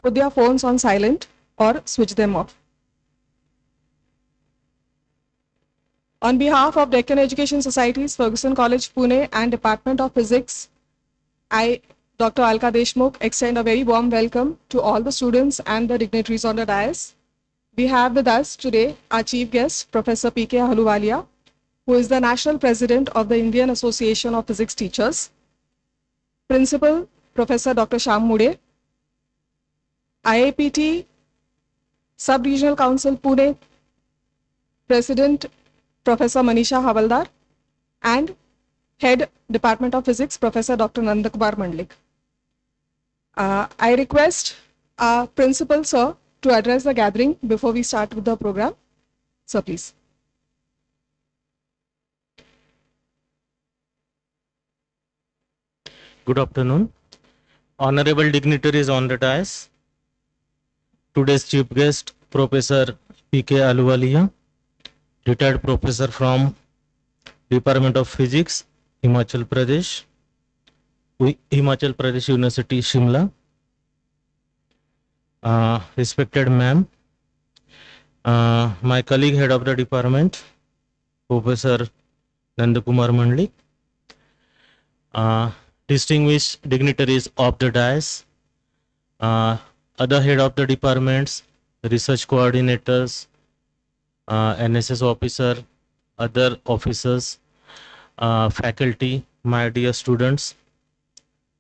put their phones on silent or switch them off. On behalf of Deccan Education Societies, Fergusson College, Pune, and Department of Physics, I, Dr. Alka Deshmukh, extend a very warm welcome to all the students and the dignitaries on the dais. We have with us today our chief guest, Professor P.K. Ahluwalia, who is the National President of the Indian Association of Physics Teachers, Principal, Professor Dr. Shyam Mude, IAPT, Sub-Regional Council, Pune, President, Professor Manisha Havaldar, and Head, Department of Physics, Professor Dr. Nandakumar Mandlik. I request our Principal, sir, to address the gathering before we start with the program. Sir, please. Good afternoon. Honorable dignitaries on the dais. Today's chief guest, Professor P.K. Ahluwalia, retired professor from Department of Physics, Himachal Pradesh, University, Shimla. Respected ma'am, my colleague head of the department, Professor Nandakumar Mandlik, distinguished dignitaries of the dais, other head of the departments, research coordinators, NSS officer, other officers, faculty, my dear students.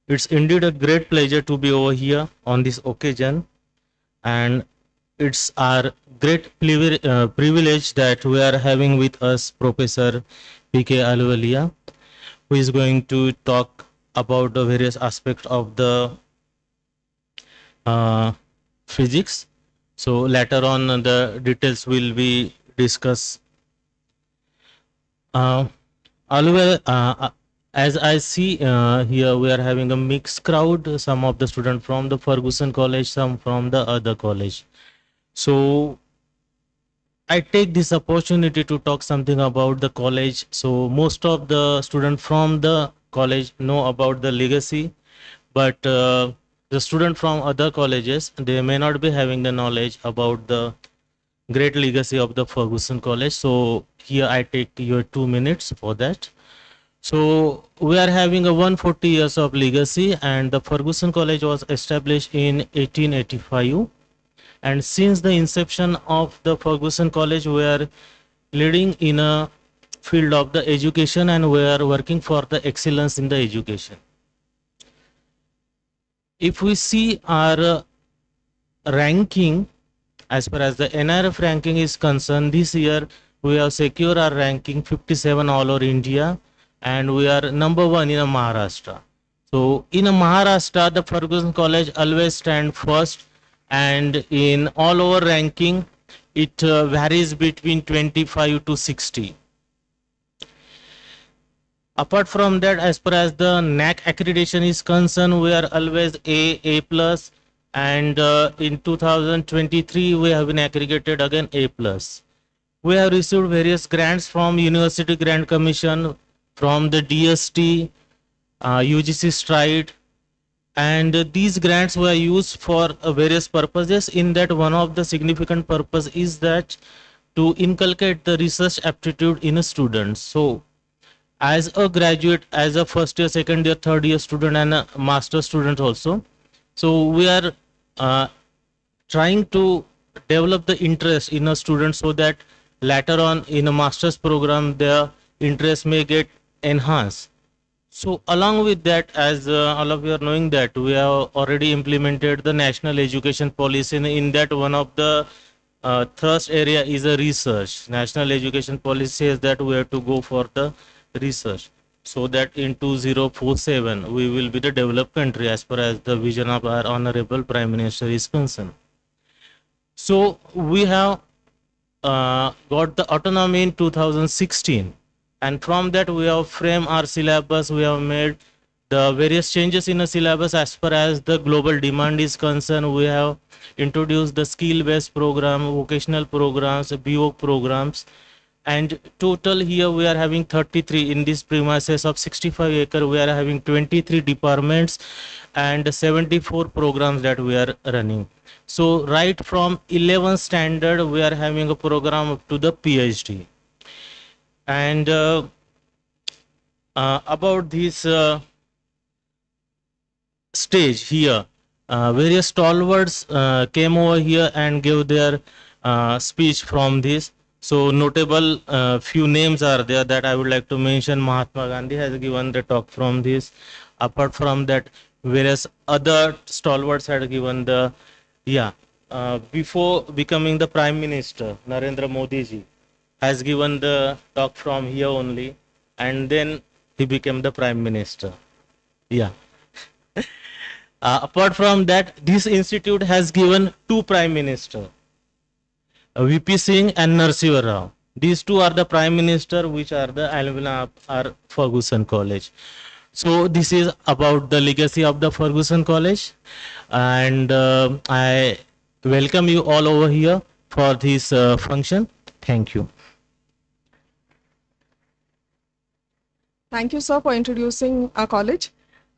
It's indeed a great pleasure to be over here on this occasion, and it's our great privilege that we are having with us Professor P.K. Ahluwalia, who is going to talk about the various aspects of the physics. So later on the details will be discussed. As I see here, we are having a mixed crowd, some of the students from the Fergusson College, some from the other college. So I take this opportunity to talk something about the college. So most of the students from the college know about the legacy, but the student from other colleges, they may not be having the knowledge about the great legacy of the Fergusson College. So here I take your 2 minutes for that. So we are having a 140 years of legacy, and the Fergusson College was established in 1885. And since the inception of the Fergusson College, we are leading in a field of the education, and we are working for the excellence in the education. If we see our ranking, as far as the NRF ranking is concerned, this year we have secured our ranking 57 all over India, and we are number 1 in Maharashtra. So in Maharashtra, the Fergusson College always stand first, and in all over ranking, it varies between 25 to 60. Apart from that, as far as the NAC accreditation is concerned, we are always A plus, and in 2023 we have been accredited again A plus. We have received various grants from University Grant Commission, from the DST, UGC Stride, and these grants were used for various purposes. In that, one of the significant purpose is that to inculcate the research aptitude in a student. So as a graduate, as a first year, second year, third year student, and a master student also, so we are trying to develop the interest in a student, so that later on in a master's program their interest may get enhanced. So along with that, as all of you are knowing, that we have already implemented the national education policy. In that, one of the thrust area is a research. National education policy says that we have to go for the research, so that in 2047 we will be the developed country, as far as the vision of our honorable Prime Minister is concerned. So we have got the autonomy in 2016, and from that we have framed our syllabus. We have made the various changes in the syllabus as far as the global demand is concerned. We have introduced the skill-based program, vocational programs, BO programs, and total here we are having 33 in this premises of 65 acre. We are having 23 departments, and 74 programs that we are running. So right from 11th standard, we are having a program up to the PhD. And about this stage here, various stalwarts came over here and gave their speech from this. So notable few names are there that I would like to mention. Mahatma Gandhi has given the talk from this. Apart from that, various other stalwarts had given the, yeah, before becoming the Prime Minister, Narendra Modi ji has given the talk from here only, and then he became the Prime Minister. Yeah. Apart from that, this institute has given two Prime Minister, VP Singh and Narasimha Rao. These two are the Prime Minister, which are the alumni of our Fergusson College. So this is about the legacy of the Fergusson College, and I welcome you all over here for this function. Thank you. Thank you, sir, for introducing our college.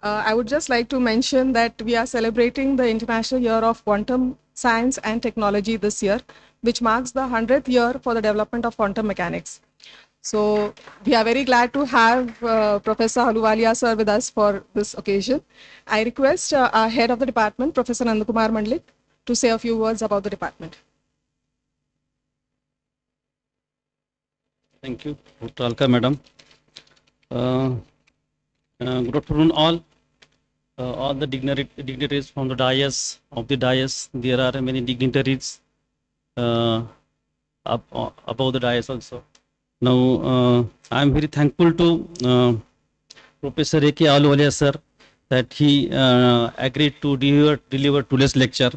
I would just like to mention that we are celebrating the International Year of Quantum Science and Technology this year, which marks the 100th year for the development of quantum mechanics. So we are very glad to have Professor Ahluwalia sir with us for this occasion. I request our head of the department, Professor Nandakumar Mandlik, to say a few words about the department. Thank you, Dr. Alka Madam. Good afternoon all the dignitaries from the dais, of the dais. There are many dignitaries above the dais also. Now, I am very thankful to Professor A.K. Ahluwalia sir that he agreed to deliver today's lecture.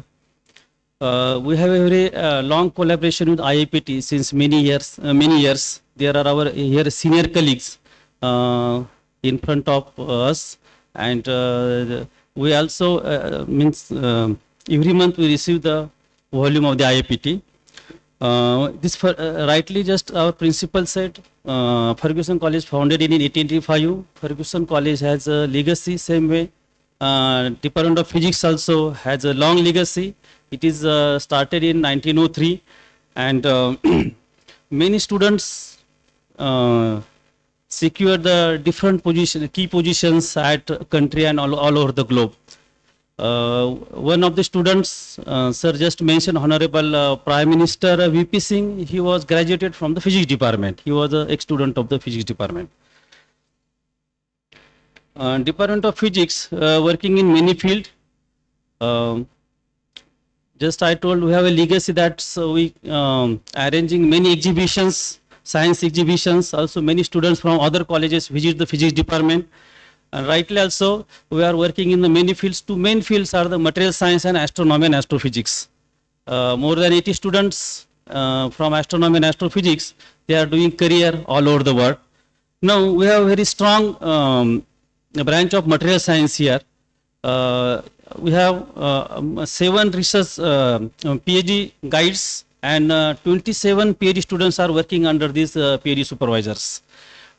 We have a very long collaboration with IAPT since many years. There are our here senior colleagues in front of us, and we also means every month we receive the volume of the IAPT. This rightly just our principal said, Fergusson College founded in 1885. Fergusson College has a legacy same way. Department of Physics also has a long legacy. It is started in 1903, and many students secure the different key positions at country and all over the globe. One of the students, sir just mentioned, Honorable Prime Minister VP Singh, he was graduated from the Physics Department. He was an ex-student of the Physics Department. Department of Physics, working in many fields. Just I told we have a legacy that we arranging many exhibitions, science exhibitions. Also many students from other colleges visit the Physics Department. And rightly also, we are working in the many fields. Two main fields are the material science and astronomy and astrophysics. More than 80 students from astronomy and astrophysics, they are doing career all over the world. Now, we have a very strong branch of material science here. We have 7 research PhD guides, and 27 PhD students are working under these PhD supervisors.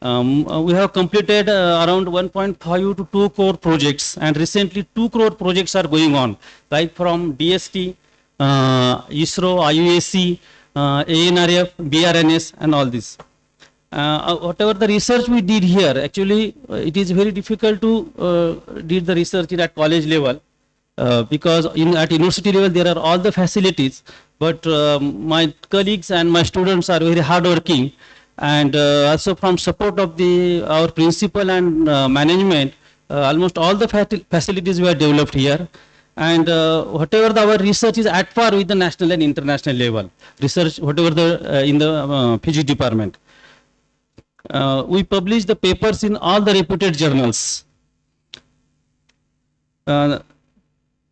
We have completed around 1.5 to 2 crore projects, and recently 2 crore projects are going on, like from DST, ISRO, IUAC, ANRF, BRNS, and all this. Whatever the research we did here, actually it is very difficult to did the research at college level, because at university level there are all the facilities, but my colleagues and my students are very hardworking. And also from support of our principal and management, almost all the facilities were developed here. And whatever our research is at par with the national and international level research, whatever in the Physics department. We publish the papers in all the reputed journals.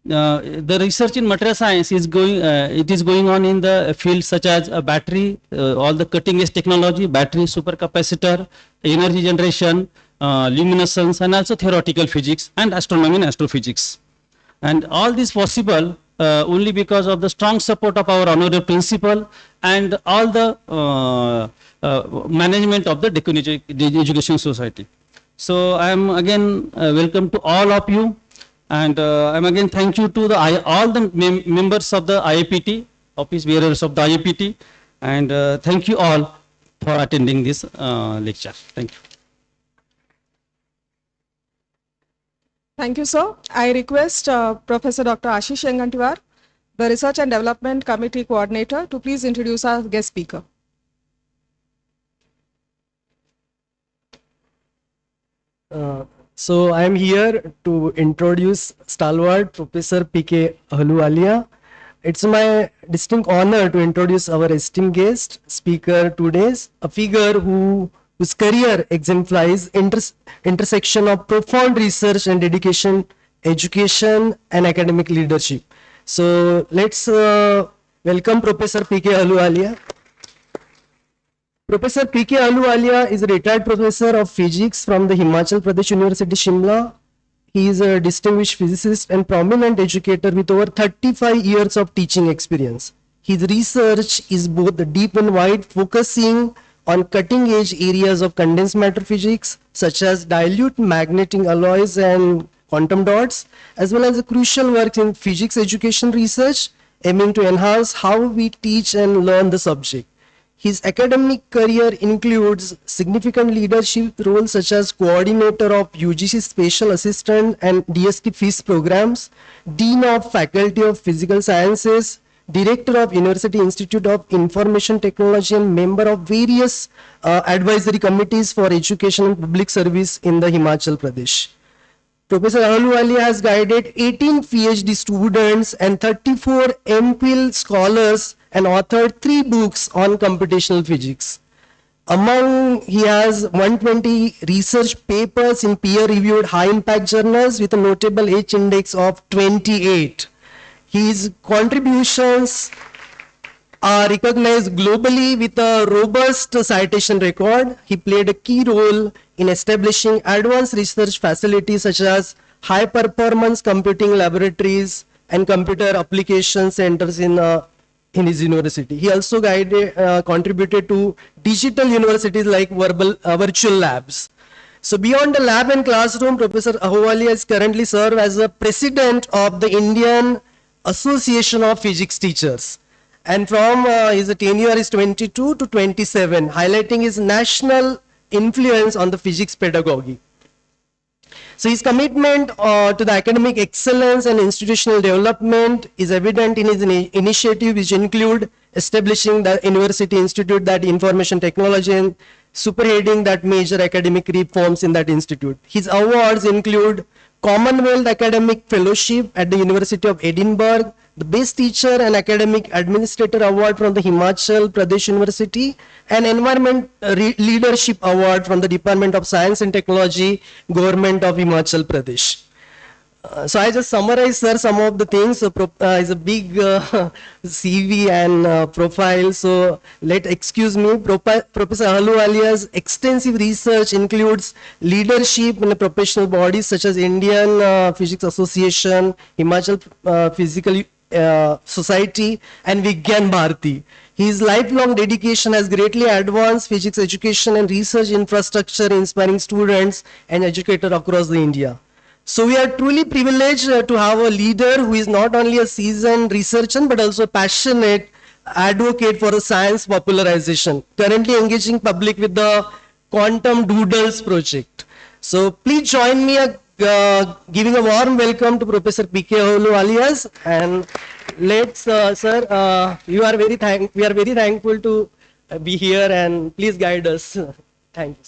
The research in material science is going on in the fields such as battery, all the cutting edge technology, battery, supercapacitor, energy generation, luminescence, and also theoretical physics and astronomy and astrophysics. And all this possible only because of the strong support of our honorable principal and all the management of the Deccan Education Society. So I am again welcome to all of you. And I'm again thank you to all the members of the IAPT, office bearers of the IAPT, and thank you all for attending this lecture. Thank you. Thank you, sir. I request Professor Dr. Ashish Yengantiwar, the Research and Development Committee Coordinator, to please introduce our guest speaker. So I am here to introduce stalwart Professor P.K. Ahluwalia. It's my distinct honor to introduce our esteemed guest speaker today, a figure whose career exemplifies intersection of profound research and dedication, education and academic leadership. So let's welcome Professor P.K. Ahluwalia. Professor P.K. Ahluwalia is a retired professor of physics from the Himachal Pradesh University, Shimla. He is a distinguished physicist and prominent educator with over 35 years of teaching experience. His research is both deep and wide, focusing on cutting-edge areas of condensed matter physics, such as dilute magnetic alloys and quantum dots, as well as crucial work in physics education research, aiming to enhance how we teach and learn the subject. His academic career includes significant leadership roles such as coordinator of UGC Special Assistant and DST FIS programs, Dean of Faculty of Physical Sciences, Director of University Institute of Information Technology, and member of various advisory committees for education and public service in the Himachal Pradesh. Professor Ahluwalia has guided 18 PhD students and 34 MPhil scholars and authored 3 books on computational physics. He has 120 research papers in peer-reviewed high-impact journals with a notable H index of 28. His contributions are recognized globally with a robust citation record. He played a key role in establishing advanced research facilities such as high-performance computing laboratories and computer application centers in his university. He also contributed to digital universities like virtual labs. So beyond the lab and classroom, Professor Ahluwalia is currently served as the president of the Indian Association of Physics Teachers. And from his tenure is 22 to 27, highlighting his national influence on the physics pedagogy. So his commitment to the academic excellence and institutional development is evident in his initiative, which include establishing the University Institute, that information technology, and superheading that major academic reforms in that institute. His awards include Commonwealth Academic Fellowship at the University of Edinburgh, the Best Teacher and Academic Administrator Award from the Himachal Pradesh University, and Environment Leadership Award from the Department of Science and Technology, Government of Himachal Pradesh. So I just summarize, sir, some of the things. So is a big CV and profile. So excuse me, Professor Ahluwalia's extensive research includes leadership in professional bodies such as Indian Physics Association, Himachal Physical Society, and Vigyan Bharati. His lifelong dedication has greatly advanced physics education and research infrastructure, inspiring students and educators across the India. So we are truly privileged to have a leader who is not only a seasoned researcher but also a passionate advocate for a science popularization, currently engaging public with the Quantum Doodles project. So please join me giving a warm welcome to Professor P.K. Ahluwalia, and let's, sir, we are very thankful to be here, and please guide us. Thank you.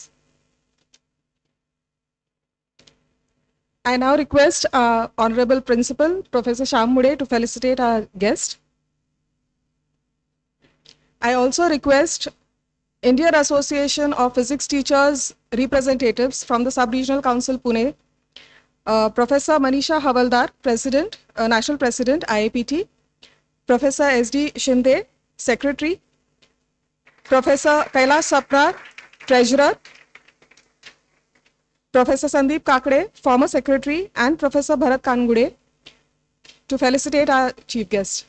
I now request Honorable Principal, Professor Shyam Mude, to felicitate our guest. I also request Indian Association of Physics Teachers representatives from the Sub-Regional Council, Pune, Professor Manisha Havaldar, President, National President, IAPT, Professor S.D. Shinde, Secretary, Professor Kailash Saprar, Treasurer, Professor Sandeep Kakade, former Secretary, and Professor Bharat Kangude, to felicitate our Chief Guest.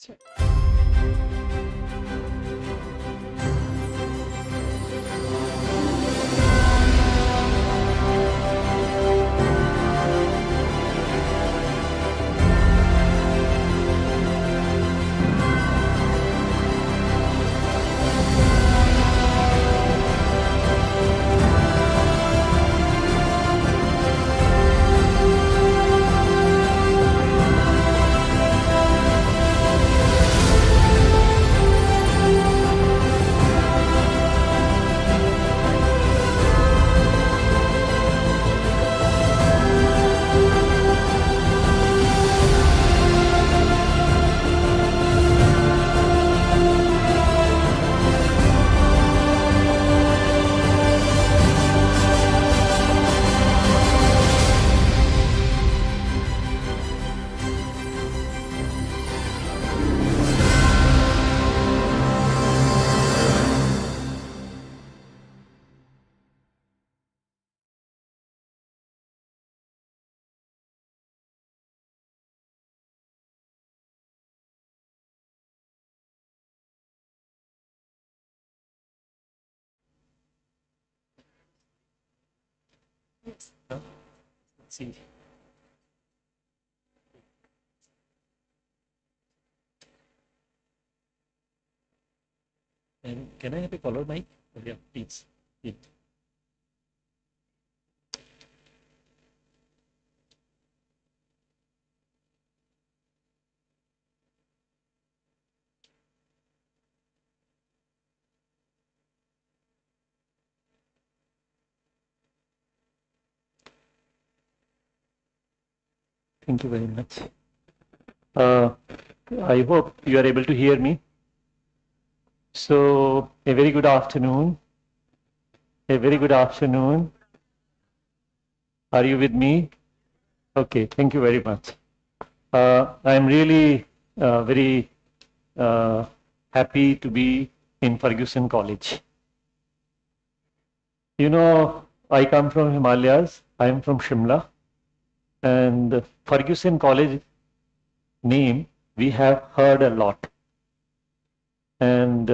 See. And can I have a color mic? Oh, yeah, please. Yeah. Thank you very much. I hope you are able to hear me. So, a very good afternoon. A very good afternoon. Are you with me? Okay, thank you very much. I'm really very happy to be in Fergusson College. You know, I come from Himalayas. I am from Shimla. And Fergusson College name we have heard a lot. And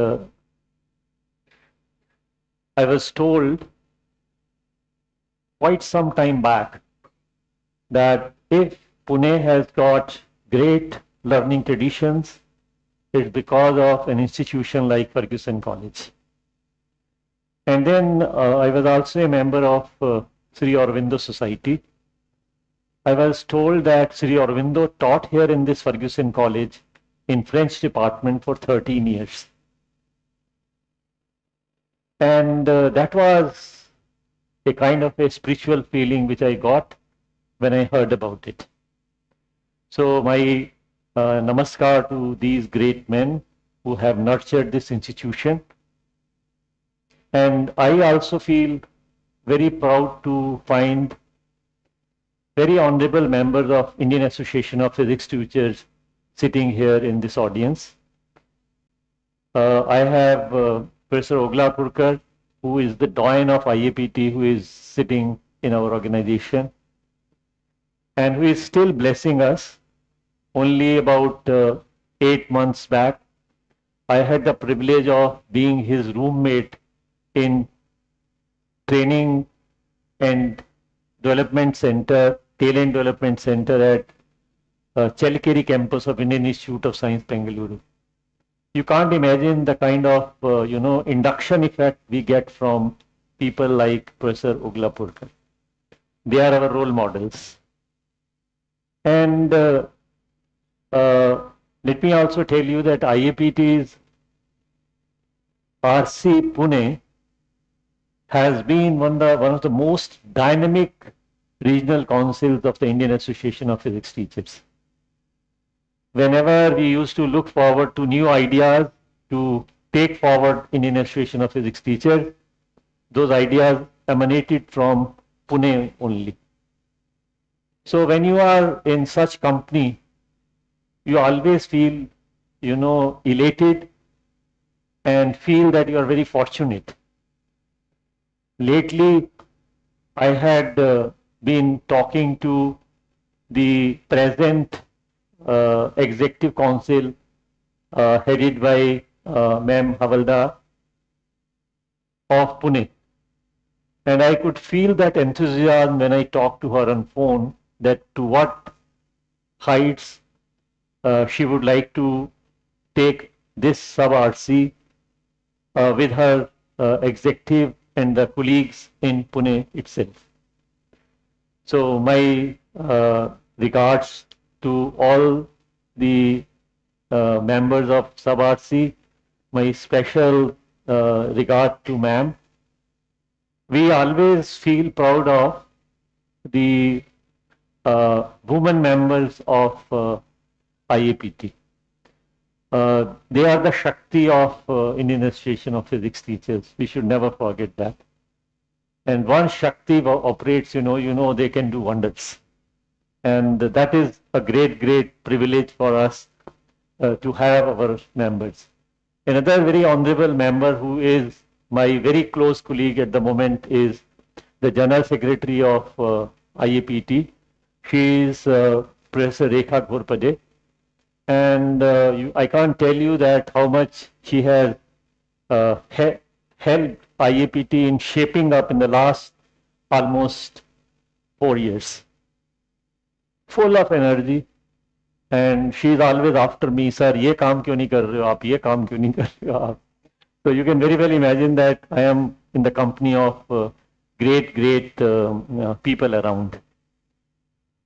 I was told quite some time back that if Pune has got great learning traditions, it's because of an institution like Fergusson College. And then I was also a member of Sri Aurobindo Society. I was told that Sri Aurobindo taught here in this Fergusson College in French department for 13 years. And that was a kind of a spiritual feeling which I got when I heard about it. So my namaskar to these great men who have nurtured this institution. And I also feel very proud to find very honorable members of Indian Association of Physics Teachers sitting here in this audience. I have Professor Oglapurkar, who is the doyen of IAPT, who is sitting in our organization and who is still blessing us. Only about 8 months back, I had the privilege of being his roommate in training and development center, talent development center at Chelkeri campus of Indian Institute of Science, Bengaluru. You can't imagine the kind of induction effect we get from people like Professor Oglapurkar. They are our role models. And let me also tell you that IAPT's RC Pune has been one of the most dynamic regional councils of the Indian Association of Physics Teachers. Whenever we used to look forward to new ideas to take forward Indian Association of Physics Teachers, those ideas emanated from Pune only. So when you are in such company, you always feel, elated and feel that you are very fortunate. Lately, I had been talking to the present Executive Council headed by Ma'am Havalda of Pune. And I could feel that enthusiasm when I talked to her on phone, that to what heights she would like to take this sub-RC with her executive and the colleagues in Pune itself. So my regards to all the members of sub-RC, my special regard to ma'am. We always feel proud of the women members of IAPT. They are the Shakti of Indian Association of Physics Teachers. We should never forget that. And once Shakti operates, you know they can do wonders. And that is a great, great privilege for us to have our members. Another very honorable member who is my very close colleague at the moment is the General Secretary of IAPT. She is Professor Rekha Ghorpade. And I can't tell you that how much she has helped IAPT in shaping up in the last almost 4 years. Full of energy. And she is always after me, sir, ye kaam kyun nahi kar rahe ho aap, ye kaam kyun nahi kar rahe ho aap. So you can very well imagine that I am in the company of great, great people around.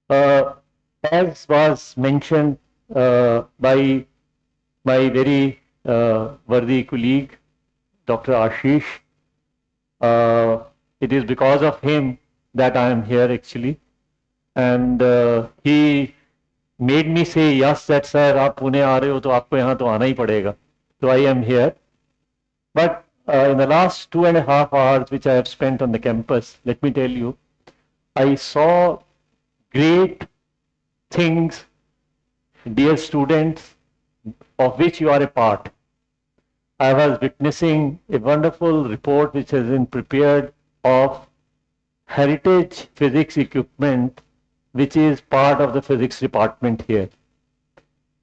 As was mentioned by my very worthy colleague, Dr. Ashish, it is because of him that I am here actually. And he made me say, yes, that sir, aap Pune aa rahe ho, to aapko yahan to aana hi padega. So I am here. But in the last 2.5 hours which I have spent on the campus, let me tell you, I saw great things, dear students, of which you are a part. I was witnessing a wonderful report which has been prepared of heritage physics equipment, which is part of the physics department here.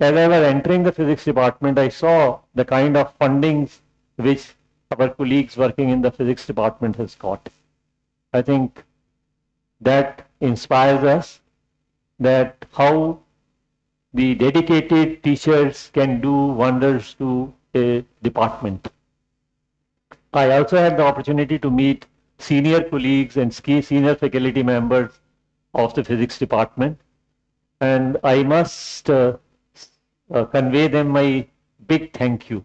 As I was entering the physics department, I saw the kind of fundings which our colleagues working in the physics department has got. I think that inspires us, that how the dedicated teachers can do wonders to a department. I also had the opportunity to meet senior colleagues and senior faculty members of the physics department, and I must convey them my big thank you,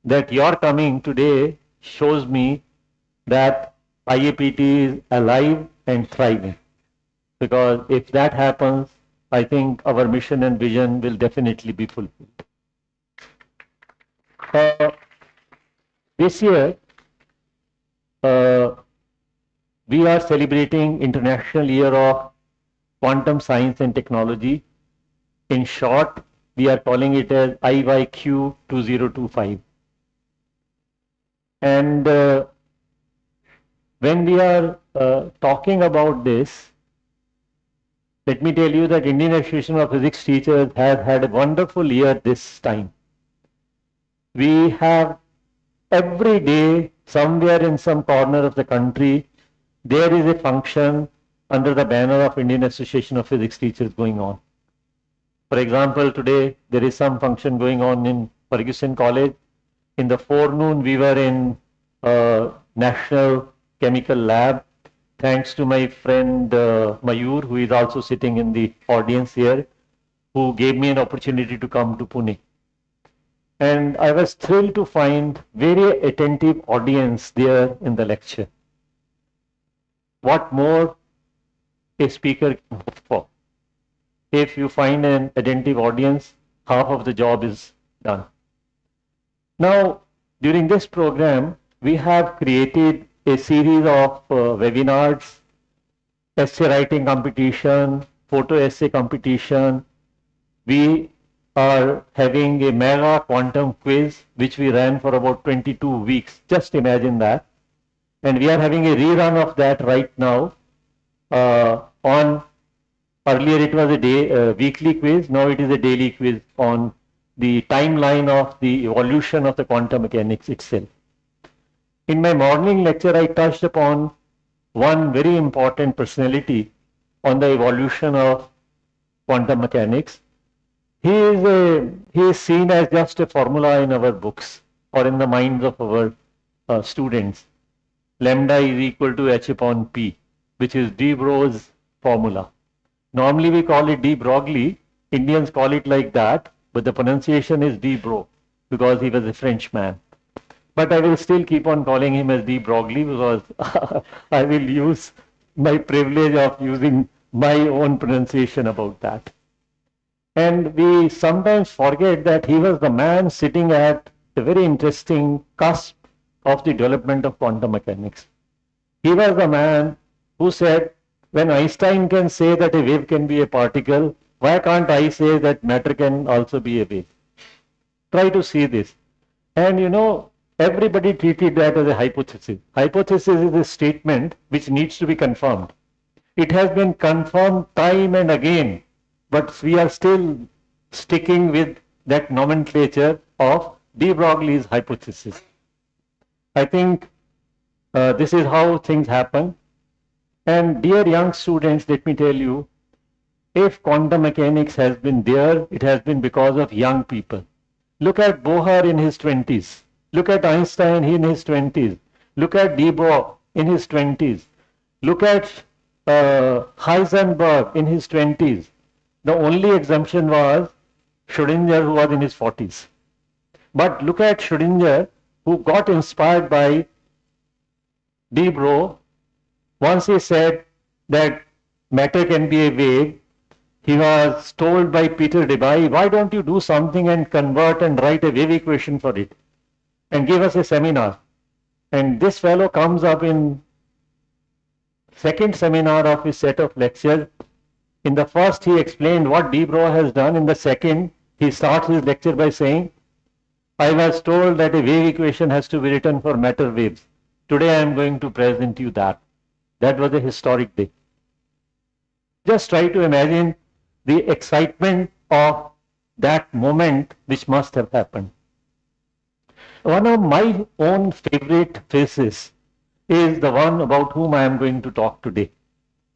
that your coming today shows me that IAPT is alive and thriving, because if that happens, I think our mission and vision will definitely be fulfilled. This year, we are celebrating International Year of Quantum Science and Technology. In short, we are calling it as IYQ 2025. And when we are talking about this, let me tell you that Indian Association of Physics Teachers has had a wonderful year this time. We have every day, somewhere in some corner of the country, there is a function under the banner of Indian Association of Physics Teachers going on. For example, today there is some function going on in Fergusson College. In the forenoon, we were in National Chemical Lab. Thanks to my friend Mayur, who is also sitting in the audience here, who gave me an opportunity to come to Pune. And I was thrilled to find very attentive audience there in the lecture. What more a speaker can hope for? If you find an attentive audience, half of the job is done. Now, during this program, we have created a series of webinars, essay writing competition, photo essay competition. We are having a mega quantum quiz, which we ran for about 22 weeks. Just imagine that. And we are having a rerun of that right now. Earlier it was a weekly quiz, now it is a daily quiz on the timeline of the evolution of the quantum mechanics itself. In my morning lecture, I touched upon one very important personality on the evolution of quantum mechanics. He is seen as just a formula in our books or in the minds of our students. Lambda is equal to h upon p, which is de Broglie's formula. Normally we call it de Broglie. Indians call it like that, but the pronunciation is de Bro because he was a Frenchman. But I will still keep on calling him as de Broglie because I will use my privilege of using my own pronunciation about that. And we sometimes forget that he was the man sitting at a very interesting cusp of the development of quantum mechanics. He was the man who said, when Einstein can say that a wave can be a particle, why can't I say that matter can also be a wave? Try to see this. And you know, everybody treated that as a hypothesis. Hypothesis is a statement which needs to be confirmed. It has been confirmed time and again, but we are still sticking with that nomenclature of de Broglie's hypothesis. I think this is how things happen. And dear young students, let me tell you, if quantum mechanics has been there, it has been because of young people. Look at Bohr in his 20s. Look at Einstein in his 20s. Look at de Broglie in his 20s. Look at Heisenberg in his 20s. The only exemption was Schrödinger, who was in his 40s. But look at Schrödinger, who got inspired by de Broglie. Once he said that matter can be a wave, he was told by Peter Debye, why don't you do something and convert and write a wave equation for it and give us a seminar. And this fellow comes up in second seminar of his set of lectures. In the first, he explained what de Broglie has done. In the second, he starts his lecture by saying, I was told that a wave equation has to be written for matter waves. Today I am going to present you that. That was a historic day. Just try to imagine the excitement of that moment which must have happened. One of my own favorite physicists is the one about whom I am going to talk today.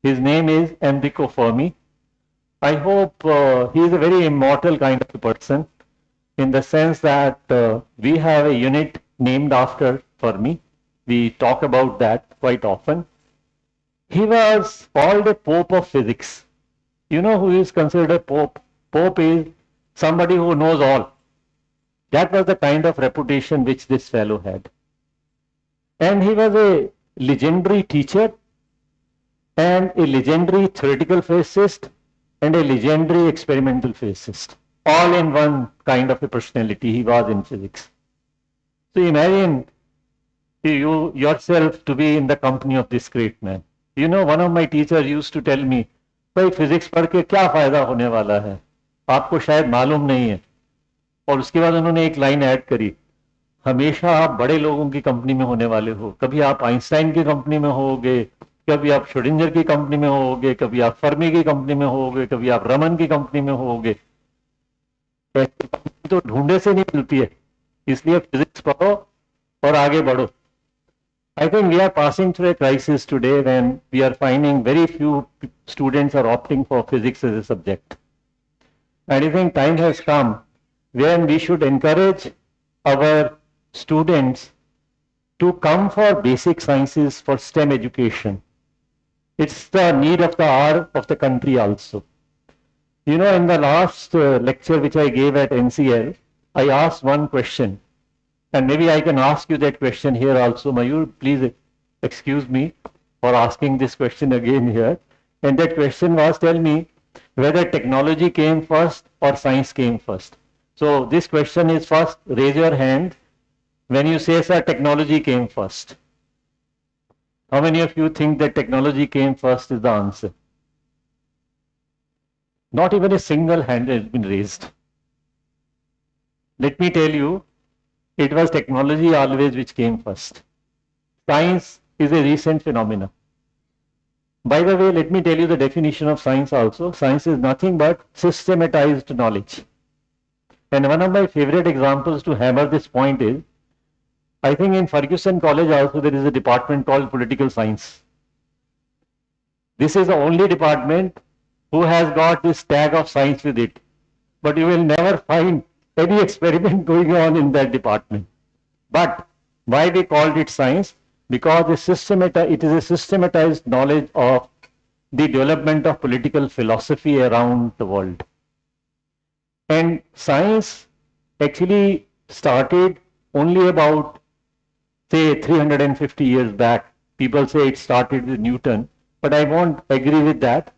His name is Enrico Fermi. I hope he is a very immortal kind of a person in the sense that we have a unit named after Fermi. We talk about that quite often. He was called a Pope of physics. You know who is considered a Pope? Pope is somebody who knows all. That was the kind of reputation which this fellow had. And he was a legendary teacher and a legendary theoretical physicist and a legendary experimental physicist. All in one kind of a personality he was in physics. So imagine you yourself to be in the company of this great man. You know, one of my teachers used to tell me, भाई physics पढ़ के क्या फायदा होने वाला है, आपको शायद मालूम नहीं है. और उसके बाद उन्होंने एक लाइन ऐड करी, हमेशा आप बड़े लोगों की कंपनी में होने वाले हो. कभी आप आइंस्टाइन की कंपनी में होगे, कभी आप श्रोडिंगर की कंपनी में होगे, कभी आप फर्मी की कंपनी में होगे, कभी आप रमन की कंपनी में होगे. ऐसी कंपनी तो ढूंढे से नहीं मिलती है, इसलिए फिजिक्स पढ़ो और आगे बढ़ो. I think we are passing through a crisis today when we are finding very few students are opting for physics as a subject. And I think time has come when we should encourage our students to come for basic sciences, for STEM education. It's the need of the hour of the country also. You know, in the last lecture which I gave at NCL, I asked one question. And maybe I can ask you that question here also. Mayur, please excuse me for asking this question again here. And that question was, tell me whether technology came first or science came first. So this question is, first raise your hand when you say, sir, technology came first. How many of you think that technology came first is the answer? Not even a single hand has been raised. Let me tell you, it was technology always which came first. Science is a recent phenomenon. By the way, let me tell you the definition of science also. Science is nothing but systematized knowledge. And one of my favorite examples to hammer this point is, I think in Fergusson College also there is a department called political science. This is the only department who has got this tag of science with it. But you will never find any experiment going on in that department. But why we called it science? Because it is a systematized knowledge of the development of political philosophy around the world. And science actually started only about, say, 350 years back. People say it started with Newton, but I won't agree with that.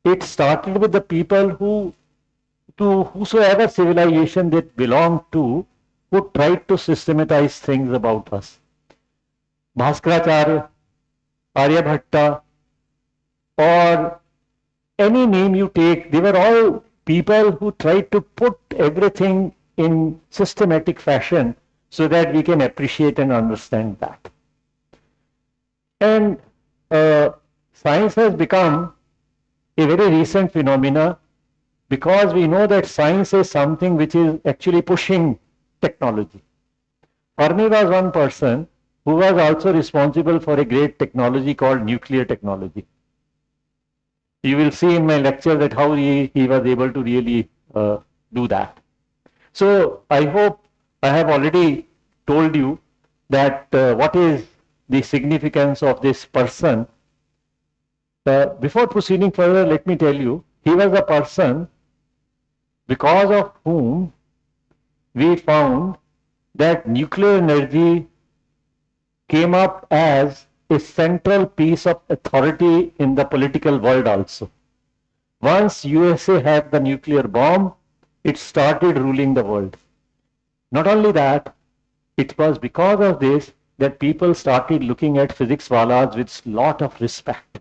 It started with the people to whosoever civilization they belonged to, who tried to systematize things about us. Bhaskaracharya, Aryabhatta, or any name you take, they were all people who tried to put everything in systematic fashion so that we can appreciate and understand that. And science has become a very recent phenomena because we know that science is something which is actually pushing technology. Fermi was one person who was also responsible for a great technology called nuclear technology. You will see in my lecture that how he was able to really do that. So I hope I have already told you that what is the significance of this person. Before proceeding further, let me tell you, he was a person because of whom we found that nuclear energy came up as a central piece of authority in the political world also. Once USA had the nuclear bomb, it started ruling the world. Not only that, it was because of this that people started looking at physics walas with lot of respect.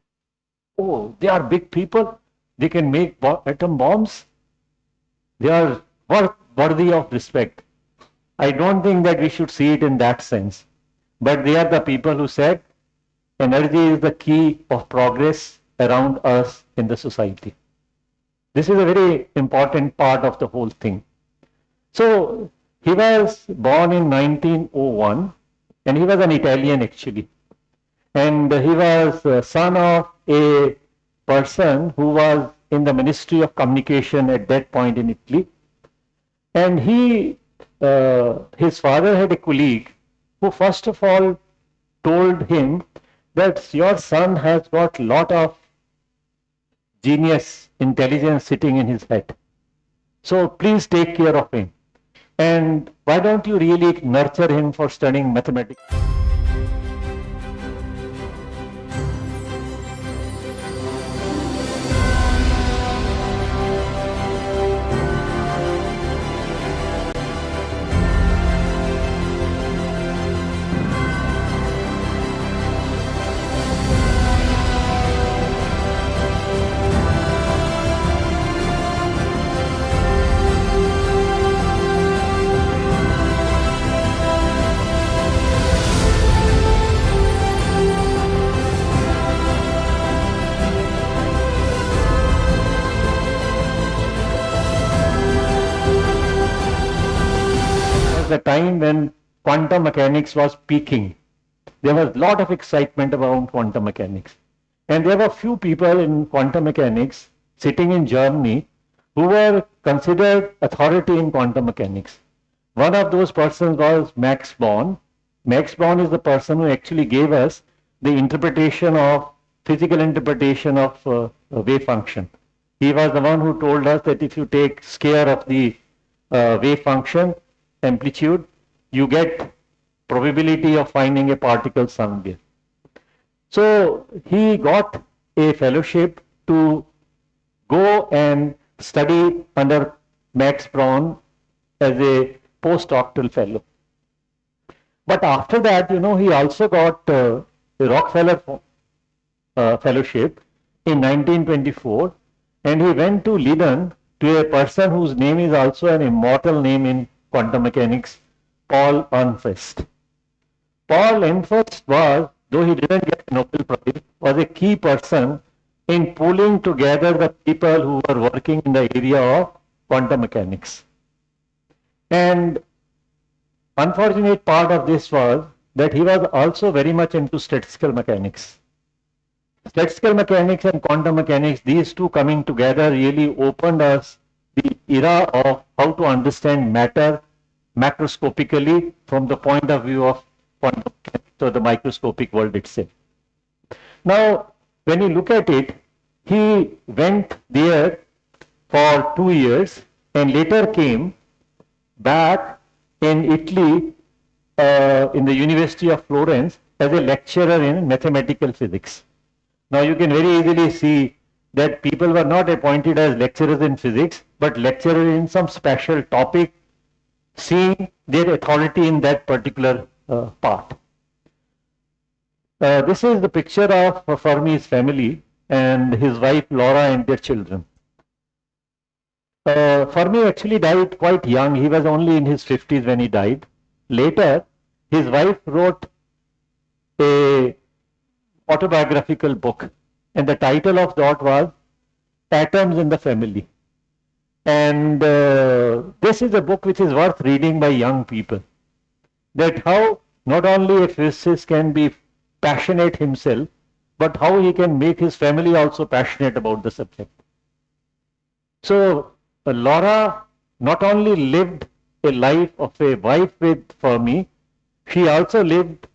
Oh, they are big people. They can make atom bombs. They are worthy of respect. I don't think that we should see it in that sense. But they are the people who said energy is the key of progress around us in the society. This is a very important part of the whole thing. So he was born in 1901 and he was an Italian actually. And he was son of a person who was in the Ministry of Communication at that point in Italy. And his father had a colleague who first of all told him that your son has got lot of genius, intelligence sitting in his head. So please take care of him. And why don't you really nurture him for studying mathematics? The time when quantum mechanics was peaking. There was a lot of excitement around quantum mechanics. And there were few people in quantum mechanics sitting in Germany who were considered authority in quantum mechanics. One of those persons was Max Born. Max Born is the person who actually gave us the interpretation of, physical interpretation of a wave function. He was the one who told us that if you take square of the wave function, amplitude, you get probability of finding a particle somewhere. So he got a fellowship to go and study under Max Born as a postdoctoral fellow. But after that, he also got a Rockefeller fellowship in 1924, and he went to Leiden to a person whose name is also an immortal name in quantum mechanics, Paul Ehrenfest. Paul Ehrenfest was, though he didn't get the Nobel Prize, was a key person in pulling together the people who were working in the area of quantum mechanics. And unfortunate part of this was that he was also very much into statistical mechanics. Statistical mechanics and quantum mechanics, these two coming together really opened us the era of how to understand matter macroscopically from the point of view of quantum mechanics or the microscopic world itself. Now, when you look at it, he went there for 2 years and later came back in Italy in the University of Florence as a lecturer in mathematical physics. Now you can very easily see that people were not appointed as lecturers in physics, but lecturers in some special topic, seeing their authority in that particular part. This is the picture of Fermi's family and his wife Laura and their children. Fermi actually died quite young. He was only in his 50s when he died. Later, his wife wrote a autobiographical book, and the title of that was Atoms in the Family. And this is a book which is worth reading by young people, that how not only a physicist can be passionate himself, but how he can make his family also passionate about the subject. So Laura not only lived a life of a wife with Fermi, she also lived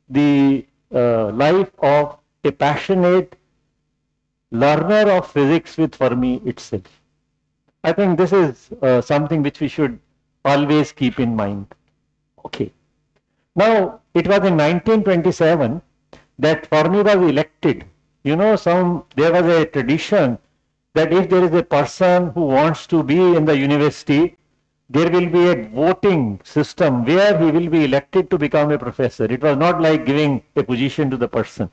the life of a passionate learner of physics with Fermi itself. I think this is something which we should always keep in mind. Okay. Now, it was in 1927 that Fermi was elected. You know, there was a tradition that if there is a person who wants to be in the university, there will be a voting system where he will be elected to become a professor. It was not like giving a position to the person.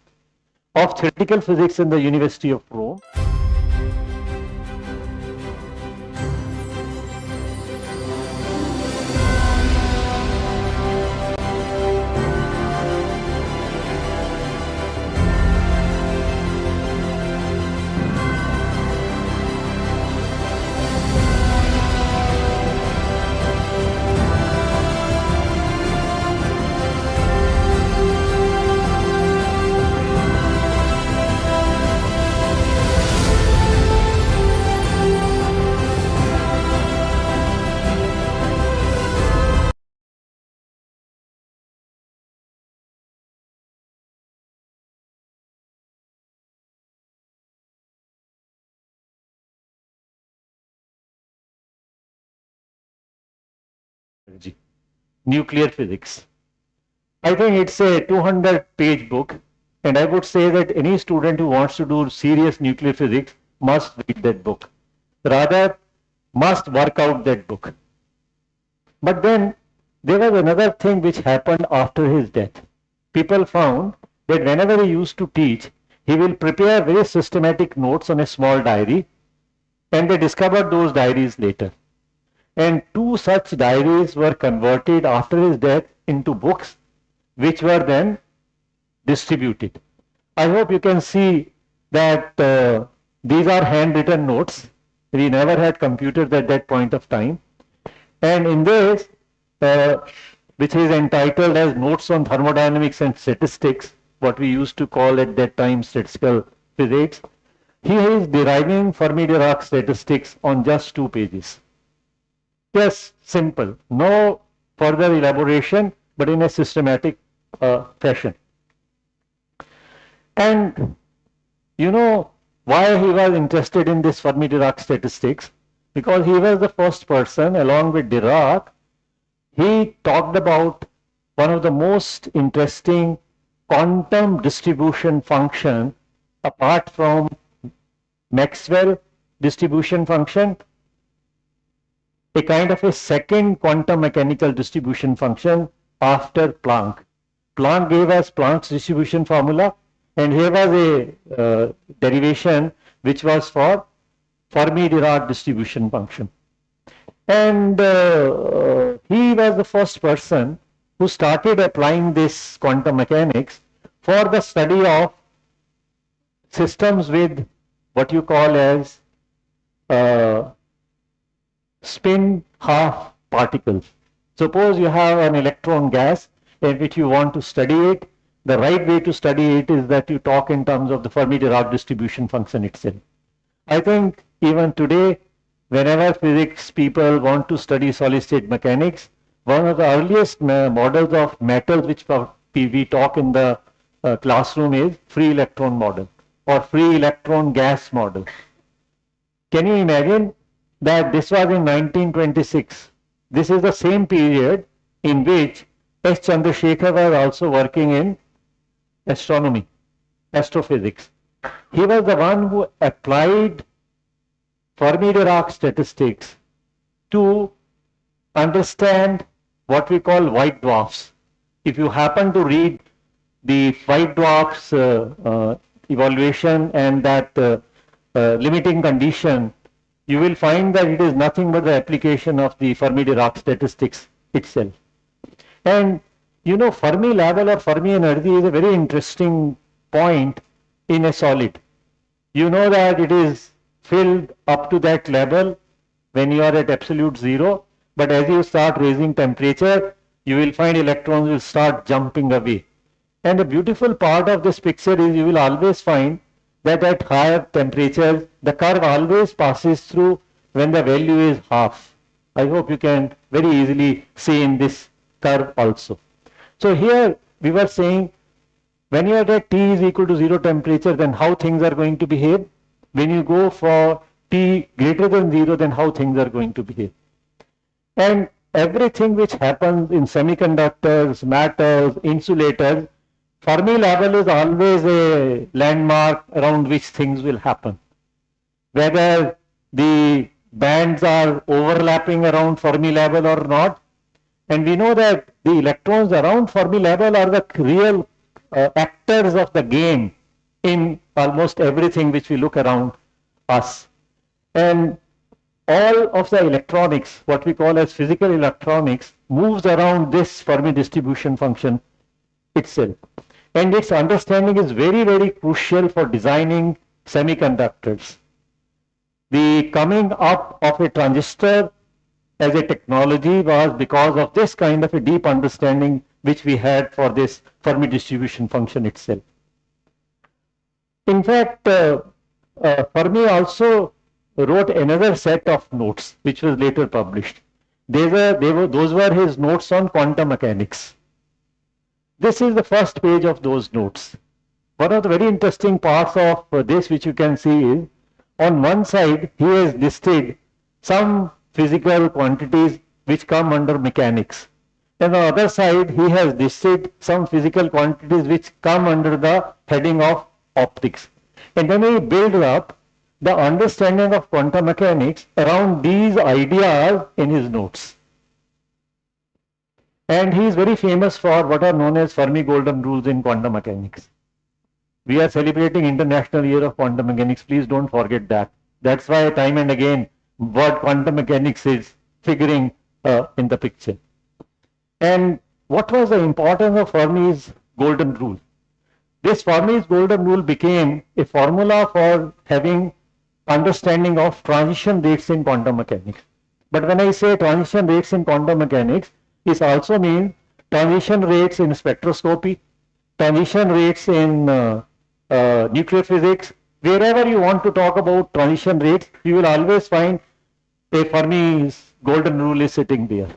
Of theoretical physics in the University of Rome. Nuclear physics. I think it's a 200-page book, and I would say that any student who wants to do serious nuclear physics must read that book. Rather, must work out that book. But then there was another thing which happened after his death. People found that whenever he used to teach, he will prepare very systematic notes on a small diary, and they discovered those diaries later. And 2 such diaries were converted after his death into books, which were then distributed. I hope you can see that these are handwritten notes. We never had computers at that point of time. And in this, which is entitled as Notes on Thermodynamics and Statistics, what we used to call at that time statistical physics, he is deriving Fermi-Dirac statistics on just 2 pages. Just simple, no further elaboration, but in a systematic fashion. And you know why he was interested in this Fermi-Dirac statistics? Because he was the first person, along with Dirac, he talked about one of the most interesting quantum distribution function apart from Maxwell distribution function, a kind of a second quantum mechanical distribution function after Planck. Planck gave us Planck's distribution formula, and here was a derivation which was for Fermi-Dirac distribution function. And he was the first person who started applying this quantum mechanics for the study of systems with what you call as spin half particles. Suppose you have an electron gas in which you want to study it. The right way to study it is that you talk in terms of the Fermi-Dirac distribution function itself. I think even today, whenever physics people want to study solid-state mechanics, one of the earliest models of metals which we talk in the classroom is free electron model or free electron gas model. Can you imagine that this was in 1926? This is the same period in which S. Chandrasekhar was also working in astronomy, astrophysics. He was the one who applied Fermi-Dirac statistics to understand what we call white dwarfs. If you happen to read the white dwarfs evaluation and that limiting condition, you will find that it is nothing but the application of the Fermi-Dirac statistics itself. And you know, Fermi level or Fermi energy is a very interesting point in a solid. You know that it is filled up to that level when you are at absolute zero, but as you start raising temperature, you will find electrons will start jumping away. And the beautiful part of this picture is you will always find that at higher temperatures, the curve always passes through when the value is half. I hope you can very easily see in this curve also. So here we were saying when you are at T is equal to 0 temperature, then how things are going to behave. When you go for T greater than 0, then how things are going to behave. And everything which happens in semiconductors, metals, insulators, Fermi level is always a landmark around which things will happen. Whether the bands are overlapping around Fermi level or not. And we know that the electrons around Fermi level are the real actors of the game in almost everything which we look around us. And all of the electronics, what we call as physical electronics, moves around this Fermi distribution function itself. And its understanding is very, very crucial for designing semiconductors. The coming up of a transistor as a technology was because of this kind of a deep understanding which we had for this Fermi distribution function itself. In fact, Fermi also wrote another set of notes which was later published. Those were his notes on quantum mechanics. This is the first page of those notes. One of the very interesting parts of this which you can see is on one side he has listed some physical quantities which come under mechanics. And on the other side he has listed some physical quantities which come under the heading of optics. And then he builds up the understanding of quantum mechanics around these ideas in his notes. And he is very famous for what are known as Fermi golden rules in quantum mechanics. We are celebrating International Year of Quantum Mechanics. Please don't forget that. That's why time and again word quantum mechanics is figuring in the picture. And what was the importance of Fermi's golden rule? This Fermi's golden rule became a formula for having understanding of transition rates in quantum mechanics. But when I say transition rates in quantum mechanics, it also means transition rates in spectroscopy, transition rates in nuclear physics. Wherever you want to talk about transition rates, you will always find a Fermi's golden rule is sitting there.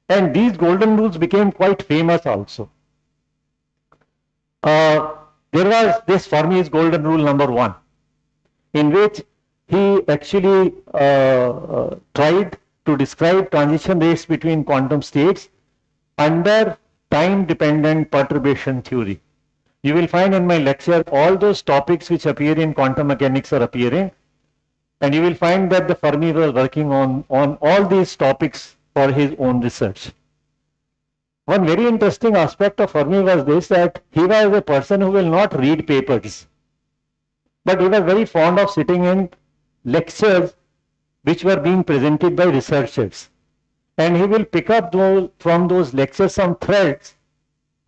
And these golden rules became quite famous also. There was this Fermi's golden rule number 1, in which he actually tried to describe transition rates between quantum states under time-dependent perturbation theory. You will find in my lecture all those topics which appear in quantum mechanics are appearing, and you will find that the Fermi was working on all these topics for his own research. One very interesting aspect of Fermi was this, that he was a person who will not read papers, but he was very fond of sitting in lectures which were being presented by researchers, and he will pick up from those lectures some threads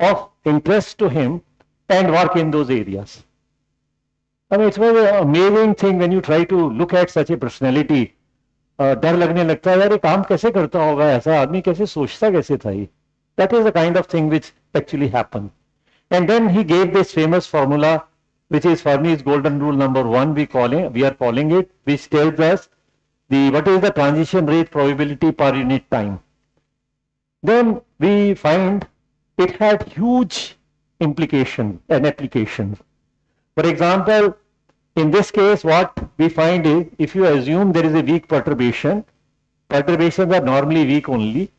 of interest to him and work in those areas. I mean, it was an amazing thing when you try to look at such a personality डर लगने लगता है, यार ये काम कैसे करता होगा, ऐसा आदमी कैसे सोचता कैसे था ये. That is the kind of thing which actually happened. And then he gave this famous formula, which is Fermi's golden rule number 1, we are calling it, which tells us what is the transition rate probability per unit time. Then we find it had huge implications and applications. For example, in this case, what we find is, if you assume there is a weak perturbation, perturbations are normally weak only,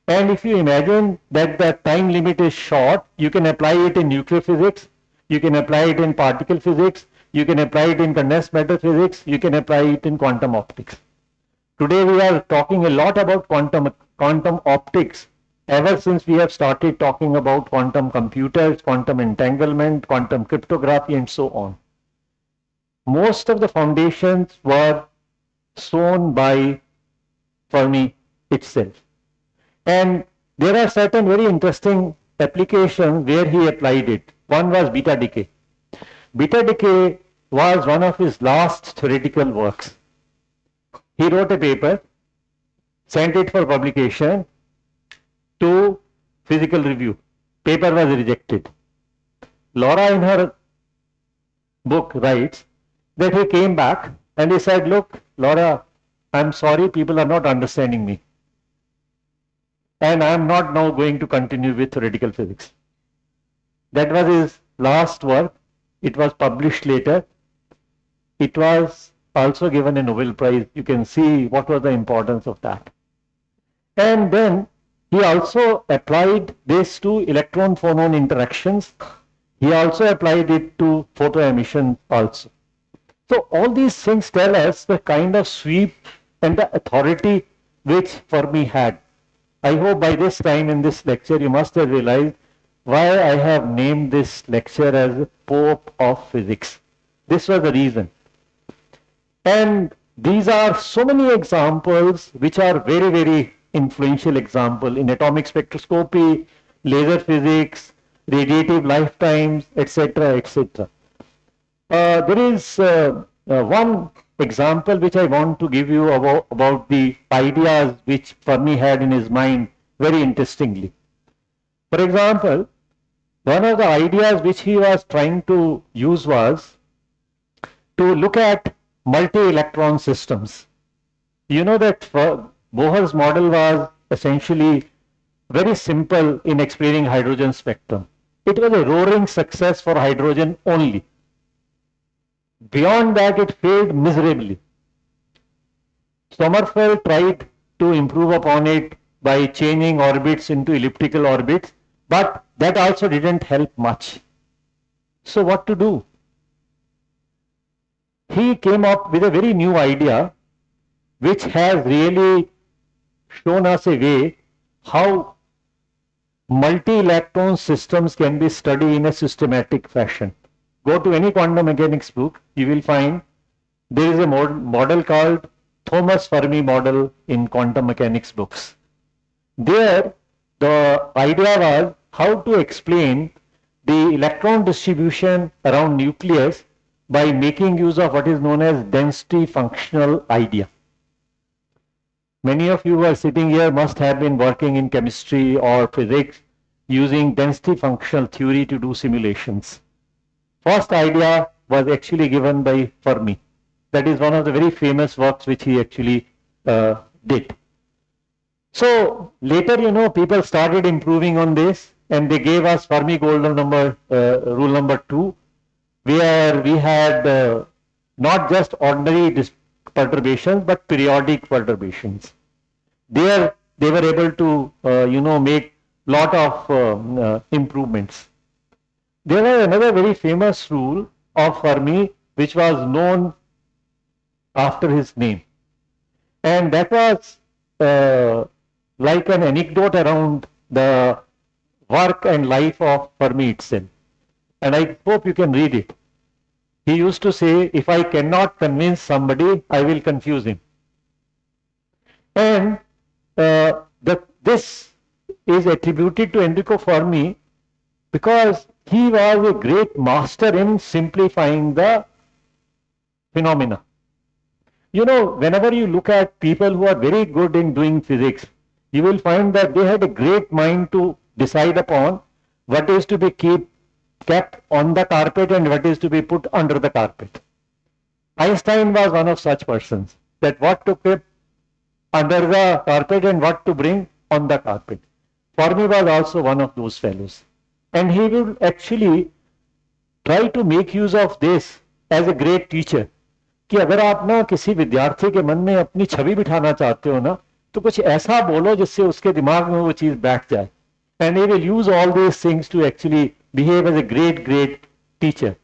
and if you imagine that the time limit is short, you can apply it in nuclear physics, you can apply it in particle physics, you can apply it in condensed matter physics, you can apply it in quantum optics. Today we are talking a lot about quantum optics, ever since we have started talking about quantum computers, quantum entanglement, quantum cryptography, and so on. Most of the foundations were sown by Fermi itself. And there are certain very interesting applications where he applied it. One was beta decay. Beta decay was one of his last theoretical works. He wrote a paper, sent it for publication to Physical Review. Paper was rejected. Laura in her book writes that he came back and he said, look, Laura, I'm sorry, people are not understanding me. And I am not now going to continue with theoretical physics. That was his last work. It was published later. It was also given a Nobel Prize. You can see what was the importance of that. And then he also applied this to electron-phonon interactions. He also applied it to photo emission also. So all these things tell us the kind of sweep and the authority which Fermi had. I hope by this time in this lecture you must have realized why I have named this lecture as Pope of Physics. This was the reason. And these are so many examples which are very, very influential examples in atomic spectroscopy, laser physics, radiative lifetimes, etc., etc. There is one example which I want to give you about the ideas which Fermi had in his mind very interestingly. For example, one of the ideas which he was trying to use was to look at multi-electron systems. You know that Bohr's model was essentially very simple in explaining hydrogen spectrum. It was a roaring success for hydrogen only. Beyond that, it failed miserably. Sommerfeld tried to improve upon it by changing orbits into elliptical orbits, but that also didn't help much. So what to do? He came up with a very new idea which has really shown us a way how multi-electron systems can be studied in a systematic fashion. Go to any quantum mechanics book, you will find there is a model called Thomas Fermi model in quantum mechanics books. There, the idea was how to explain the electron distribution around nucleus by making use of what is known as density functional idea. Many of you who are sitting here must have been working in chemistry or physics using density functional theory to do simulations. First idea was actually given by Fermi. That is one of the very famous works which he actually did. So later, you know, people started improving on this, and they gave us Fermi golden rule number 2, where we had not just ordinary perturbations but periodic perturbations. There they were able to make lot of improvements. There was another very famous rule of Fermi which was known after his name, and that was like an anecdote around the work and life of Fermi itself, and I hope you can read it. He used to say, if I cannot convince somebody, I will confuse him. And this is attributed to Enrico Fermi because he was a great master in simplifying the phenomena. You know, whenever you look at people who are very good in doing physics, you will find that they had a great mind to decide upon what is to be kept on the carpet and what is to be put under the carpet. Einstein was one of such persons, that what to keep under the carpet and what to bring on the carpet. Fermi was also one of those fellows. And he will actually try to make use of this as a great teacher. कि अगर आप ना किसी विद्यार्थी के मन में अपनी छवि बिठाना चाहते हो ना, तो कुछ ऐसा बोलो जिससे उसके दिमाग में वो चीज बैठ जाए. And he will use all these things to actually behave as a great teacher.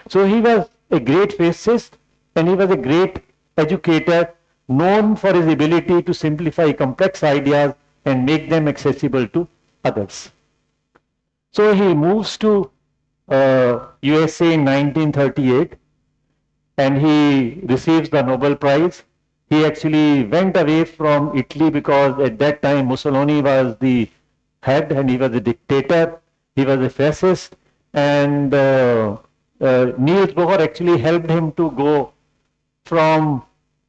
So he was a great physicist and he was a great educator, known for his ability to simplify complex ideas and make them accessible to others. So he moves to USA in 1938 and he receives the Nobel Prize. He actually went away from Italy because at that time Mussolini was the head and he was a dictator. He was a fascist, and Niels Bohr actually helped him to go from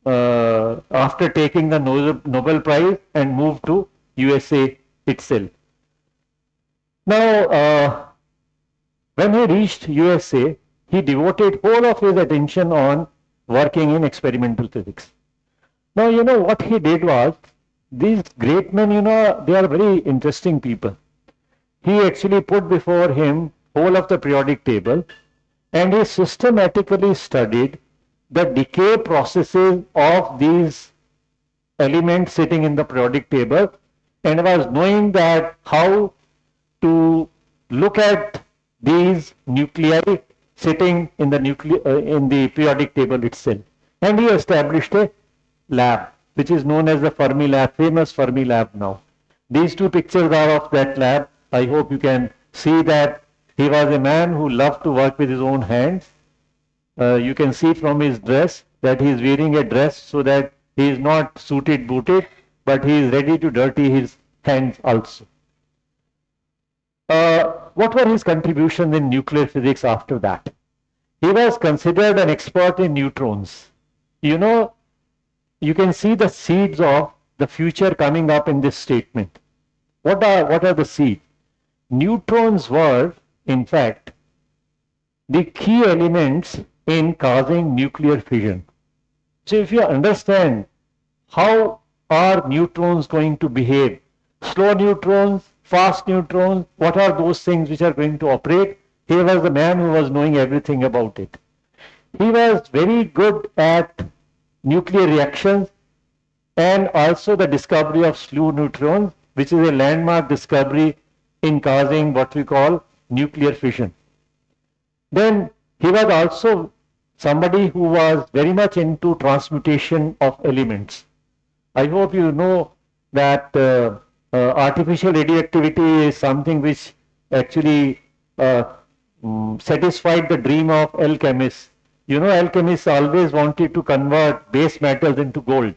after taking the Nobel Prize and move to USA itself. Now, when he reached USA, he devoted whole of his attention on working in experimental physics. Now, you know, what he did was, these great men, you know, they are very interesting people. He actually put before him whole of the periodic table, and he systematically studied the decay processes of these elements sitting in the periodic table, and was knowing that how to look at these nuclei sitting in the periodic table itself. And he established a lab, which is known as the Fermi lab, famous Fermi lab now. These two pictures are of that lab. I hope you can see that he was a man who loved to work with his own hands. You can see from his dress that he is wearing a dress so that he is not suited booted, but he is ready to dirty his hands also. What were his contributions in nuclear physics after that? He was considered an expert in neutrons. You know, you can see the seeds of the future coming up in this statement. What are the seeds? Neutrons were, in fact, the key elements in causing nuclear fission. So if you understand how are neutrons going to behave, slow neutrons, fast neutrons, what are those things which are going to operate? He was the man who was knowing everything about it. He was very good at nuclear reactions and also the discovery of slow neutrons, which is a landmark discovery in causing what we call nuclear fission. Then he was also somebody who was very much into transmutation of elements. I hope you know that artificial radioactivity is something which actually satisfied the dream of alchemists. You know, alchemists always wanted to convert base metals into gold.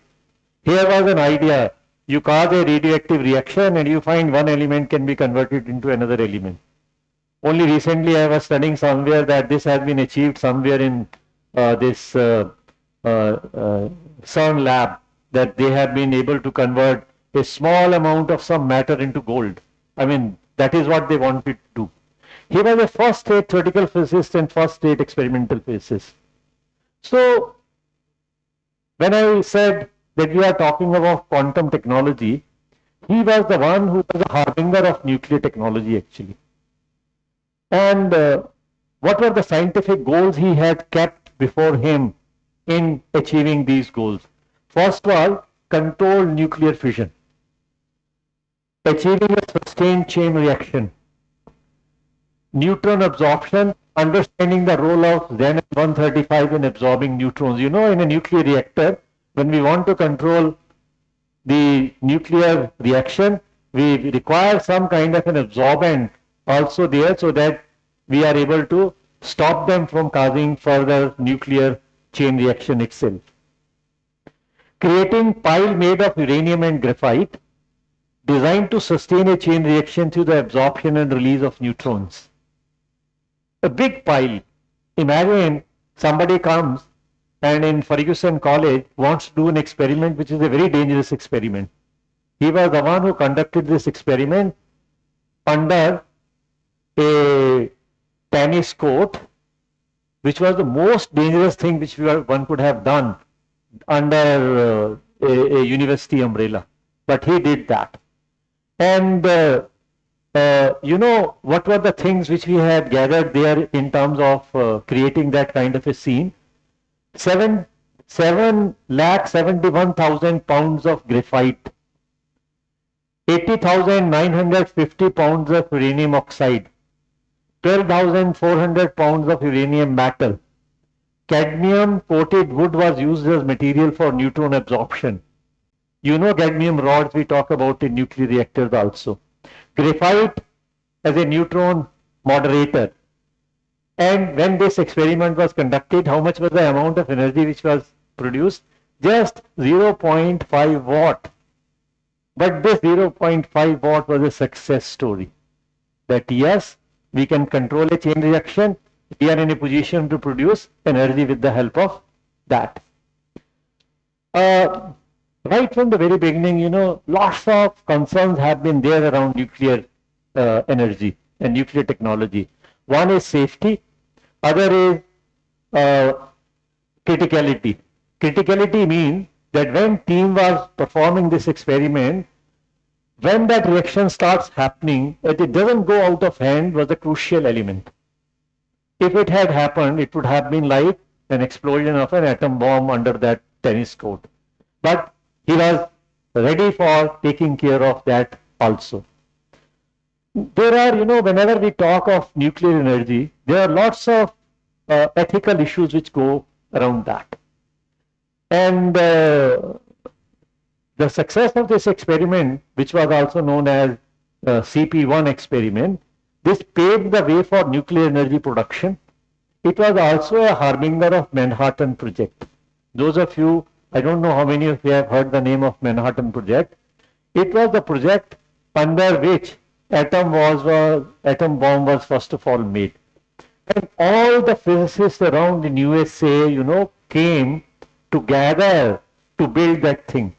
Here was an idea. You cause a radioactive reaction and you find one element can be converted into another element. Only recently I was studying somewhere that this has been achieved somewhere in this CERN lab, that they have been able to convert a small amount of some matter into gold. I mean, that is what they wanted to do. He was a first-rate theoretical physicist and first-rate experimental physicist. So, when I said that we are talking about quantum technology, he was the one who was a harbinger of nuclear technology actually. And what were the scientific goals he had kept before him in achieving these goals? First was controlled nuclear fission, achieving a sustained chain reaction, neutron absorption, understanding the role of Xenon 135 in absorbing neutrons. You know, in a nuclear reactor, when we want to control the nuclear reaction, we require some kind of an absorbent also there so that we are able to stop them from causing further nuclear chain reaction itself. Creating pile made of uranium and graphite designed to sustain a chain reaction through the absorption and release of neutrons. A big pile. Imagine somebody comes and in Fergusson College wants to do an experiment which is a very dangerous experiment. He was the one who conducted this experiment under a tennis court, which was the most dangerous thing which one could have done under a university umbrella. But he did that. And you know, what were the things which we had gathered there in terms of creating that kind of a scene? 7,71,000 pounds of graphite, 80,950 pounds of uranium oxide, 12,400 pounds of uranium metal. Cadmium coated wood was used as material for neutron absorption. You know cadmium rods we talk about in nuclear reactors also. Graphite as a neutron moderator. And when this experiment was conducted, how much was the amount of energy which was produced? Just 0.5 watt. But this 0.5 watt was a success story. That yes, we can control a chain reaction. We are in a position to produce energy with the help of that. Right from the very beginning, you know, lots of concerns have been there around nuclear energy and nuclear technology. One is safety, other is criticality. Criticality means that when team was performing this experiment, when that reaction starts happening, it doesn't go out of hand was a crucial element. If it had happened, it would have been like an explosion of an atom bomb under that tennis court. But he was ready for taking care of that also. There are, you know, whenever we talk of nuclear energy, there are lots of ethical issues which go around that. And the success of this experiment, which was also known as CP1 experiment, this paved the way for nuclear energy production. It was also a harbinger of Manhattan Project. Those of you, I don't know how many of you have heard the name of Manhattan Project. It was the project under which atom bomb was first of all made. And all the physicists around in USA, you know, came together to build that thing.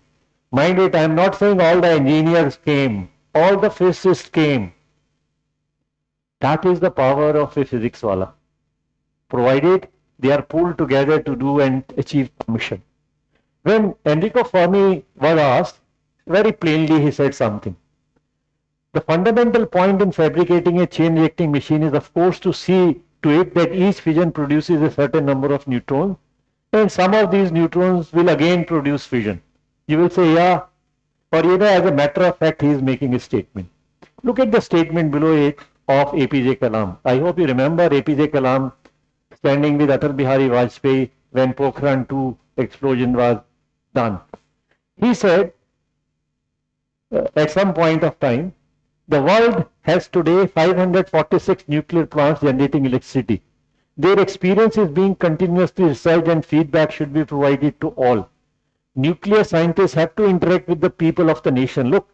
Mind it, I am not saying all the engineers came, all the physicists came. That is the power of a physics wala, provided they are pulled together to do and achieve the mission. When Enrico Fermi was asked, very plainly he said something. The fundamental point in fabricating a chain reacting machine is of course to see to it that each fission produces a certain number of neutrons, and some of these neutrons will again produce fission. You will say, yeah, or you know, as a matter of fact, he is making a statement. Look at the statement below it of APJ Kalam. I hope you remember APJ Kalam standing with Atal Bihari Vajpayee when Pokhran 2 explosion was done. He said, at some point of time, the world has today 546 nuclear plants generating electricity. Their experience is being continuously researched and feedback should be provided to all. Nuclear scientists have to interact with the people of the nation. Look,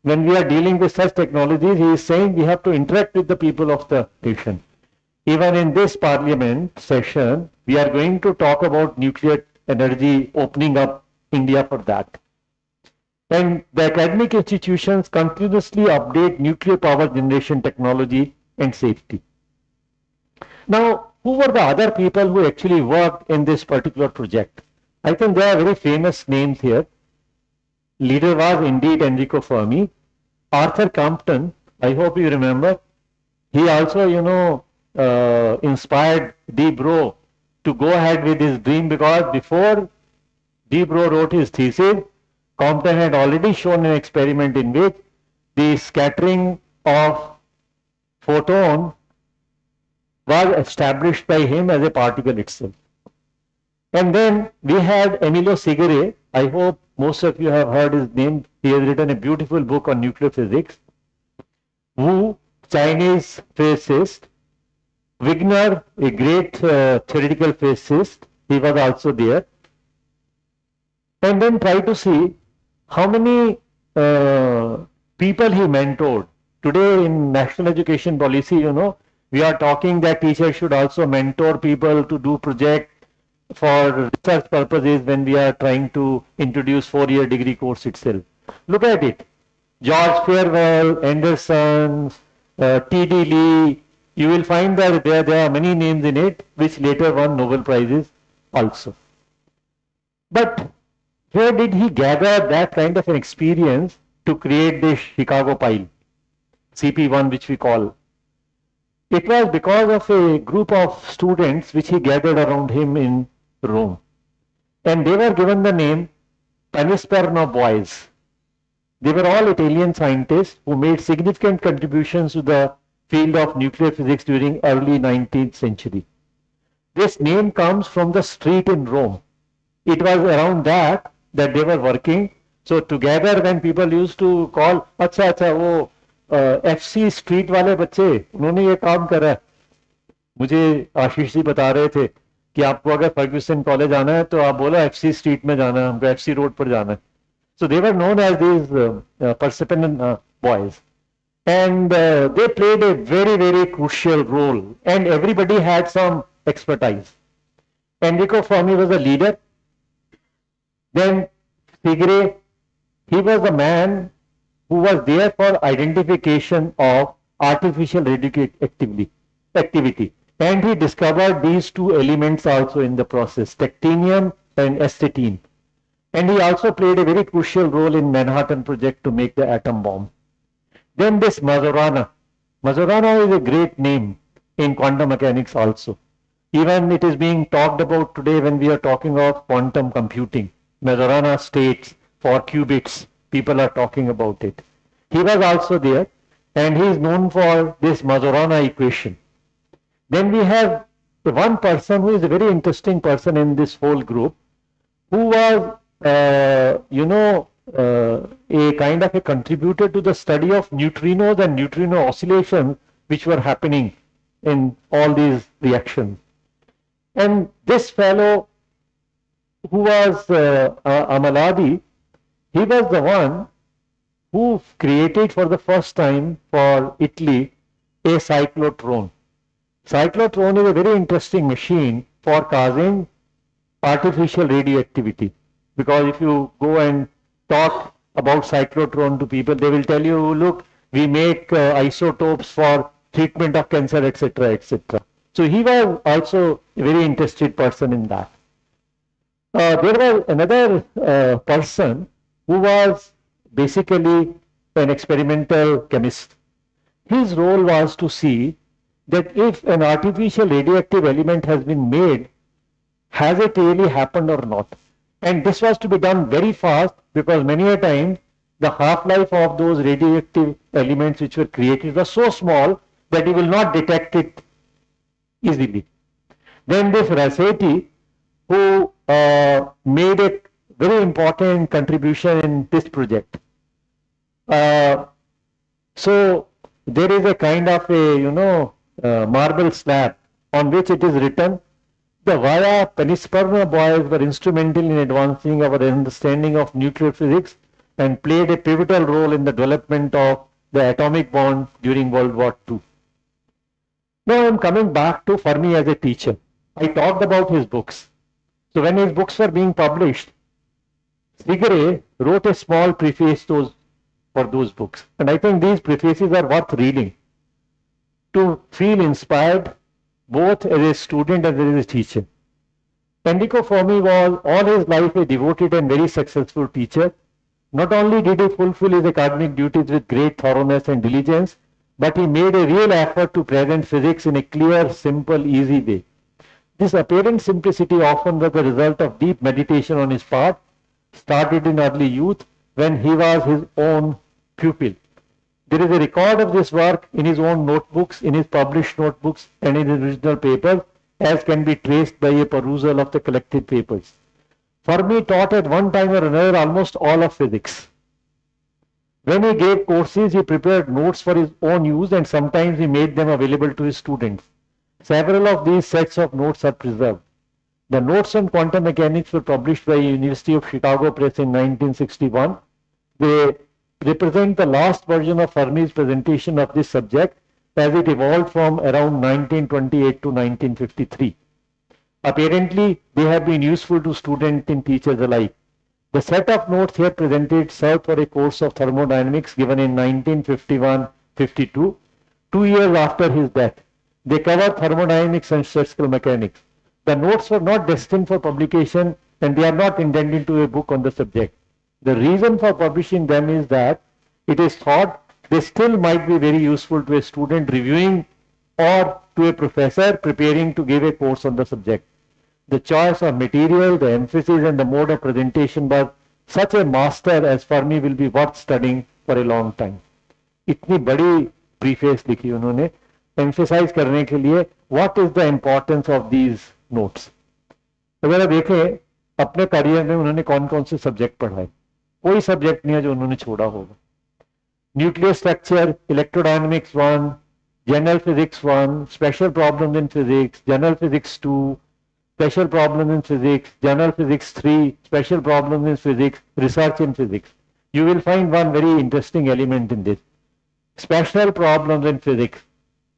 when we are dealing with such technologies, he is saying we have to interact with the people of the nation. Even in this parliament session, we are going to talk about nuclear energy, opening up India for that. And the academic institutions continuously update nuclear power generation technology and safety. Now, who were the other people who actually worked in this particular project? I think there are very famous names here. Leader was indeed Enrico Fermi. Arthur Compton, I hope you remember. He also, you know, inspired De Broglie to go ahead with his dream, because before De Broglie wrote his thesis, Compton had already shown an experiment in which the scattering of photon was established by him as a particle itself. And then we had Emilio Sigare. I hope most of you have heard his name. He has written a beautiful book on nuclear physics. Wu, Chinese physicist. Wigner, a great theoretical physicist. He was also there. And then try to see how many people he mentored. Today in national education policy, you know, we are talking that teachers should also mentor people to do project for research purposes when we are trying to introduce 4-year degree course itself. Look at it. George Fairwell, Anderson, T.D. Lee, you will find that there are many names in it which later won Nobel Prizes also. But where did he gather that kind of an experience to create this Chicago pile, CP1 which we call? It was because of a group of students which he gathered around him in Rome. And they were given the name Panisperno Boys. They were all Italian scientists who made significant contributions to the field of nuclear physics during early 19th century. This name comes from the street in Rome. It was around that they were working. So together when people used to call, अच्छा वो FC street वाले बच्चे उन्होंने ये काम करा। मुझे आशीष जी बता रहे थे कि आपको अगर फर्ग्यूसन कॉलेज आना है तो आप बोलो FC स्ट्रीट में जाना है, हमको FC रोड पर जाना है. So they were known as these Persephone boys. And they played a very, very crucial role. And everybody had some expertise. Enrico Fermi was a leader. Then Figure, he was the man who was there for identification of artificial radioactivity. And he discovered these two elements also in the process, tactinium and astatine. And he also played a very crucial role in Manhattan Project to make the atom bomb. Then this Majorana. Majorana is a great name in quantum mechanics also. Even it is being talked about today when we are talking of quantum computing. Majorana states for qubits, people are talking about it. He was also there and he is known for this Majorana equation. Then we have one person who is a very interesting person in this whole group, who was, a kind of a contributor to the study of neutrinos and neutrino oscillations which were happening in all these reactions. And this fellow who was Amaladi, he was the one who created for the first time for Italy a cyclotron. Cyclotron is a very interesting machine for causing artificial radioactivity. Because if you go and talk about cyclotron to people, they will tell you, look, we make isotopes for treatment of cancer, etc., etc. So he was also a very interested person in that. There was another person who was basically an experimental chemist. His role was to see that if an artificial radioactive element has been made, has it really happened or not? And this was to be done very fast because many a time the half-life of those radioactive elements which were created was so small that you will not detect it easily. Then this Rossetti, who made a very important contribution in this project. So there is a kind of a marble slab on which it is written, the Via Panisperna boys were instrumental in advancing our understanding of nuclear physics and played a pivotal role in the development of the atomic bomb during World War II. Now I am coming back to Fermi as a teacher. I talked about his books. So when his books were being published, Figure wrote a small preface for those books. And I think these prefaces are worth reading to feel inspired both as a student and as a teacher. Enrico Fermi was all his life a devoted and very successful teacher. Not only did he fulfill his academic duties with great thoroughness and diligence, but he made a real effort to present physics in a clear, simple, easy way. This apparent simplicity often was the result of deep meditation on his part, started in early youth when he was his own pupil. There is a record of this work in his own notebooks, in his published notebooks, and in his original papers, as can be traced by a perusal of the collected papers. Fermi taught at one time or another almost all of physics. When he gave courses, he prepared notes for his own use and sometimes he made them available to his students. Several of these sets of notes are preserved. The notes on quantum mechanics were published by University of Chicago Press in 1961. They represent the last version of Fermi's presentation of this subject as it evolved from around 1928 to 1953. Apparently, they have been useful to students and teachers alike. The set of notes here presented served for a course of thermodynamics given in 1951-52, 2 years after his death. They cover thermodynamics and statistical mechanics. The notes were not destined for publication and they are not intended to be a book on the subject. The reason for publishing them is that it is thought they still might be very useful to a student reviewing or to a professor preparing to give a course on the subject. The choice of material, the emphasis and the mode of presentation by such a master as Fermi will be worth studying for a long time. इतनी बड़ी preface लिखी उन्होंने emphasize करने के लिए what is the importance of these notes. अगर देखें अपने करियर में उन्होंने कौन कौन से सब्जेक्ट पढ़ाए, कोई सब्जेक्ट नहीं है जो उन्होंने छोड़ा होगा. Nuclear structure, electrodynamics 1, general physics 1, special problems in physics, general physics 2, special problems in physics, general physics 3, special problems in physics, research in physics. You will find one very interesting element in this. Special problems in physics.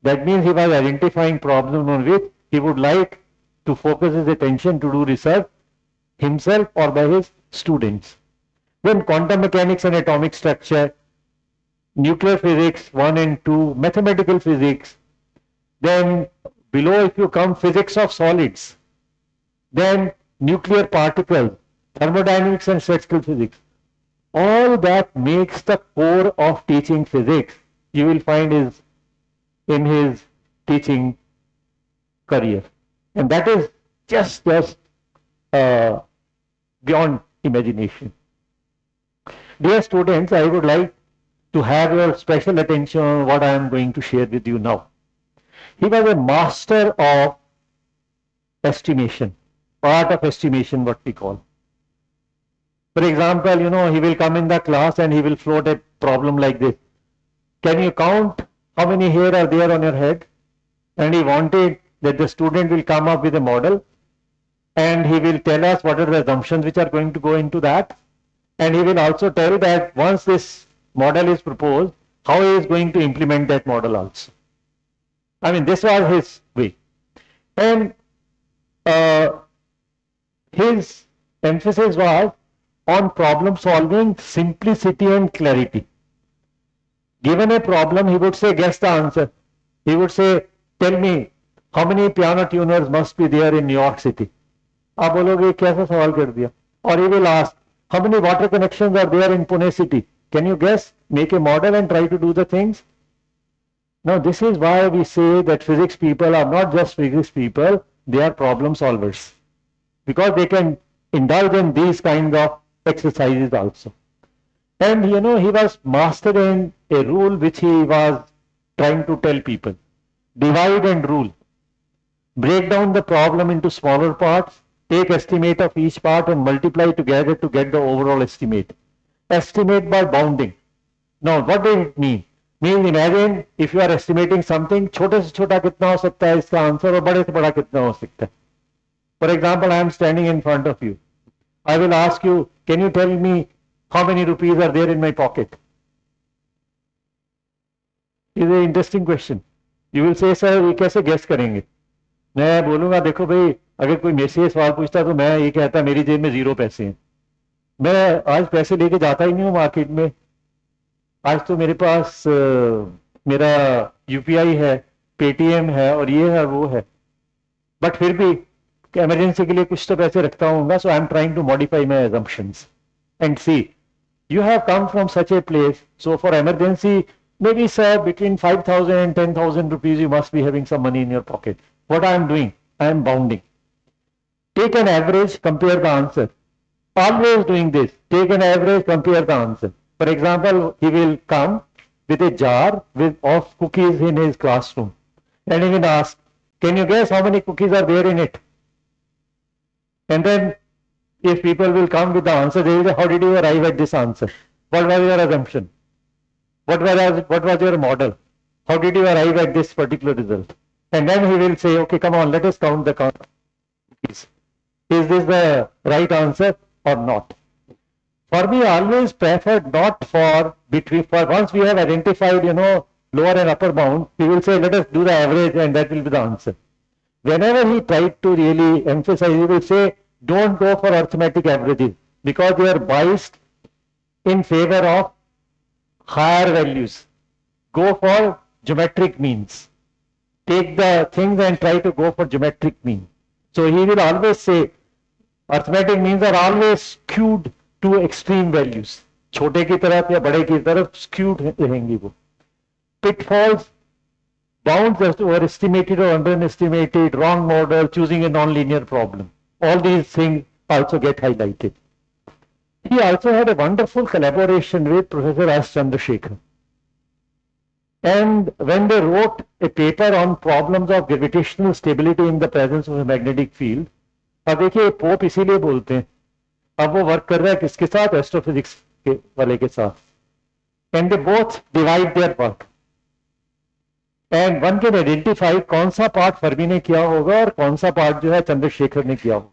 That means he was identifying problems on which he would like to focus his attention to do research himself or by his students. Then quantum mechanics and atomic structure, nuclear physics 1 and 2, mathematical physics. Then below if you come physics of solids. Then nuclear particles, thermodynamics and statistical physics. All that makes the core of teaching physics, you will find is in his teaching career. And that is just beyond imagination. Dear students, I would like to have your special attention on what I am going to share with you now. He was a master of estimation, art of estimation, what we call. For example, he will come in the class and he will float a problem like this. Can you count how many hair are there on your head? And he wanted that the student will come up with a model and he will tell us what are the assumptions which are going to go into that. And he will also tell that once this model is proposed, how he is going to implement that model also. I mean, this was his way. And his emphasis was on problem solving, simplicity and clarity. Given a problem, he would say, guess the answer. He would say, tell me, how many piano tuners must be there in New York City? आप बोलोगे कैसा सवाल कर दिया? Or he will ask, how many water connections are there in Pune city? Can you guess? Make a model and try to do the things. Now this is why we say that physics people are not just physics people, they are problem solvers. Because they can indulge in these kinds of exercises also. And he was mastering a rule which he was trying to tell people. Divide and rule. Break down the problem into smaller parts, take estimate of each part and multiply together to get the overall estimate. Estimate by bounding. Now what does it mean? Means imagine if you are estimating something, छोटे से छोटा कितना हो सकता है इसका answer और बड़े से बड़ा कितना हो सकता है. For example, I am standing in front of you. I will ask you, can you tell me how many rupees are there in my pocket? It's an interesting question. You will say, sir, ये कैसे guess करेंगे? मैं बोलूंगा देखो भाई अगर कोई मेरे से सवाल पूछता तो मैं ये कहता मेरी जेब में 0 पैसे हैं. मैं आज पैसे लेके जाता ही नहीं हूँ मार्केट में. आज तो मेरे पास मेरा यूपीआई है, पेटीएम है और ये है वो है. बट फिर भी इमरजेंसी के लिए कुछ तो पैसे रखता हूँ. So I am trying to modify my assumptions and see you have come from such a place, so for emergency maybe sir between 5,000 and 10,000 rupees you must be having some money in your pocket. What I am doing, I am bounding. Take an average, compare the answer. Always doing this. Take an average, compare the answer. For example, he will come with a jar of cookies in his classroom and he will ask, can you guess how many cookies are there in it? And then if people will come with the answer, they will say, how did you arrive at this answer? What was your assumption? What was your model? How did you arrive at this particular result? And then he will say, okay, come on, let us count the cookies. Is this the right answer or not? For me, I always preferred not for once we have identified, lower and upper bound, we will say, let us do the average and that will be the answer. whenever he tried to really emphasize, he will say, don't go for arithmetic averages because they are biased in favor of higher values. Go for geometric means. Take the things and try to go for geometric mean. So he will always say, arithmetic means are always skewed to extreme values. छोटे की तरफ या बड़े की तरफ skewed रहेंगी वो. Pitfalls, bounds as to overestimated or underestimated, wrong model, choosing a non-linear problem. All these things also get highlighted. He also had a wonderful collaboration with Professor S. Chandrasekhar. And when they wrote a paper on problems of gravitational stability in the presence of a magnetic field, अब देखिए pope इसीलिए बोलते हैं, अब वो work कर रहा है किसके साथ, एस्ट्रोफिजिक्स के वाले के साथ, and they both divide their work and one can identify कौन सा पार्ट फर्मी ने किया होगा और कौन सा पार्ट जो है चंद्रशेखर ने किया होगा.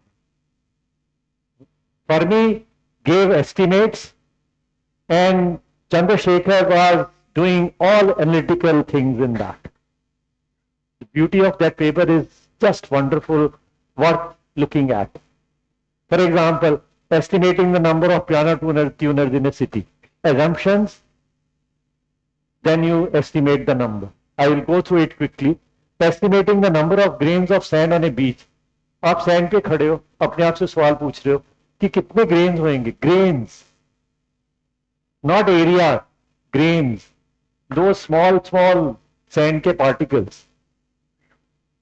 Fermi gave estimates and Chandrasekhar was doing all analytical things in that. The beauty of that paper is just wonderful, worth looking at. For example, estimating the number of piano tuners in a city. Assumptions, then you estimate the number. I will go through it quickly. Estimating the number of grains of sand on a beach. आप sand पे खड़े हो, अपने आप से सवाल पूछ रहे हो कि कितने ग्रेन्स होंगे. ग्रेन्स, नॉट एरिया, ग्रेन्स, दो स्मॉल स्मॉल सैंड के पार्टिकल्स.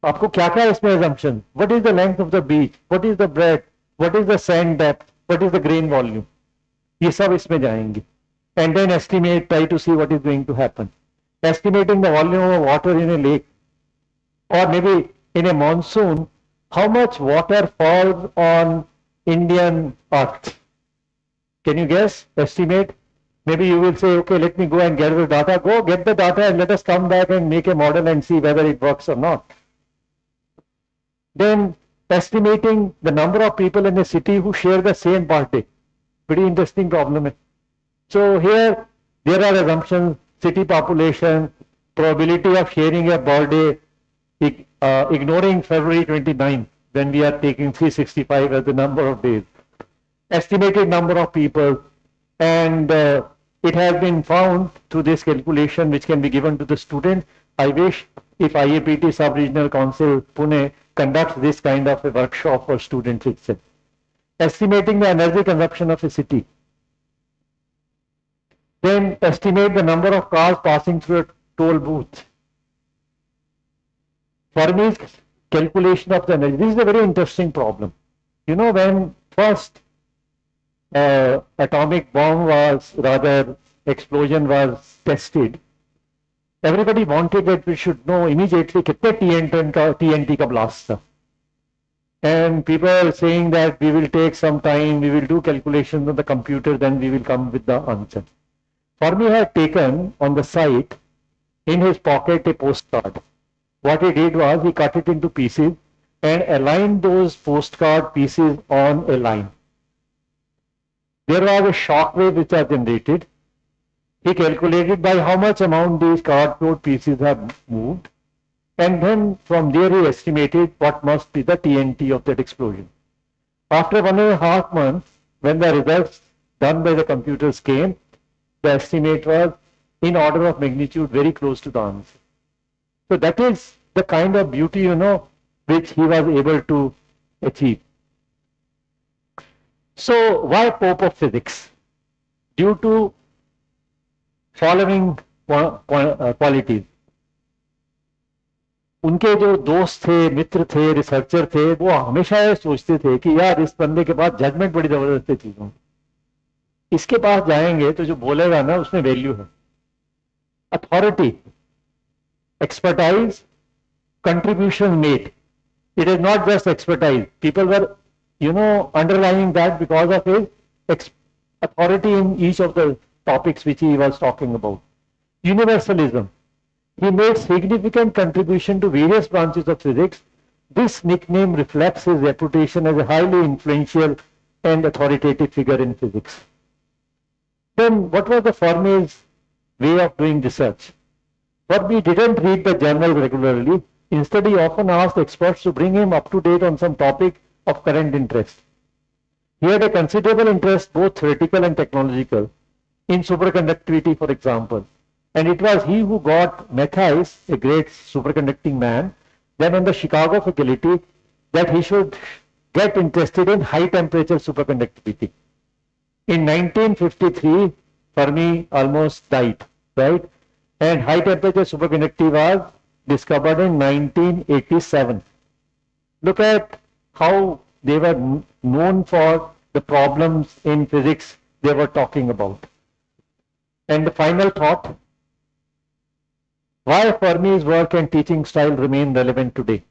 आपको क्या क्या इसमें assumption? What is the length of the beach? What is the breadth? What is the sand depth? What is the grain volume? ये सब इसमें जाएंगे. And then estimate, try to see what is going to happen. Estimating the volume of water in a lake or maybe in a monsoon, how much water falls on Indian earth. Can you guess? Estimate? Maybe you will say, okay, let me go and get the data. Go get the data and let us come back and make a model and see whether it works or not. Then estimating the number of people in a city who share the same birthday. Pretty interesting problem. So here there are assumptions, city population, probability of sharing a birthday, ignoring February 29th when we are taking 365 as the number of days. Estimated number of people, and it has been found through this calculation which can be given to the student. I wish if IAPT Sub-Regional Council Pune conducts this kind of a workshop for students itself. Estimating the energy consumption of a city. Then estimate the number of cars passing through a toll booth. Fermi's calculation of the energy. This is a very interesting problem. You know, when first atomic bomb was, rather explosion was tested, everybody wanted that we should know immediately कितने TNT का blast था. And people are saying that we will take some time, we will do calculations on the computer, then we will come with the answer. Fermi had taken on the site in his pocket a postcard. What he did was he cut it into pieces and aligned those postcard pieces on a line. There was a shock wave which was generated. He calculated by how much amount these cardboard pieces have moved, and then from there he estimated what must be the TNT of that explosion. After 1.5 months, when the results done by the computers came, the estimate was in order of magnitude very close to the answer. So that is the kind of beauty, you know, which he was able to achieve. So why Pope of Physics? Due to following qualities. उनके जो दोस्त थे, मित्र थे, researcher थे, वो हमेशा ये सोचते थे कि यार इस बंदे के पास जजमेंट बड़ी जबरदस्त है चीजों, इसके पास जाएंगे तो जो बोलेगा ना उसमें वैल्यू है. Authority, expertise, contribution made. It is not just expertise. People were, you know, underlying that because of his authority in each of the topics which he was talking about. Universalism. He made significant contribution to various branches of physics. This nickname reflects his reputation as a highly influential and authoritative figure in physics. Then what was the Fermi's way of doing research? Fermi didn't read the journal regularly, Instead, he often asked experts to bring him up to date on some topic of current interest. He had a considerable interest, both theoretical and technological, in superconductivity, for example. And it was he who got Matthijs, a great superconducting man, then on the Chicago faculty, that he should get interested in high temperature superconductivity. In 1953, Fermi almost died, right? And high temperature superconductivity was discovered in 1987. Look at how they were known for the problems in physics they were talking about. And the final thought, why Fermi's work and teaching style remain relevant today?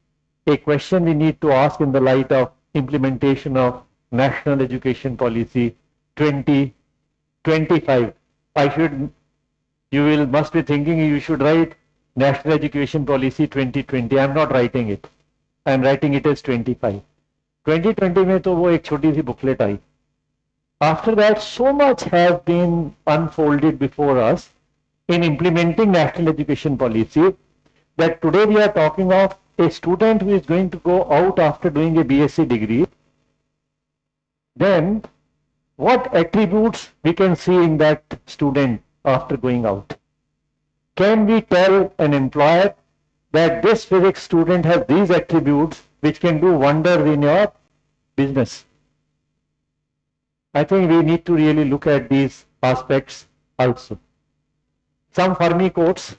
A question we need to ask in the light of implementation of National Education Policy 2025. Must be thinking you should write National Education Policy 2020. I am not writing it. I am writing it as 25. 2020 में तो वो एक छोटी सी booklet I. After that, so much has been unfolded before us in implementing National Education Policy that today we are talking of a student who is going to go out after doing a BSc degree. Then, what attributes we can see in that student after going out? Can we tell an employer that this physics student has these attributes which can do wonders in your business? I think we need to really look at these aspects also. Some Fermi quotes.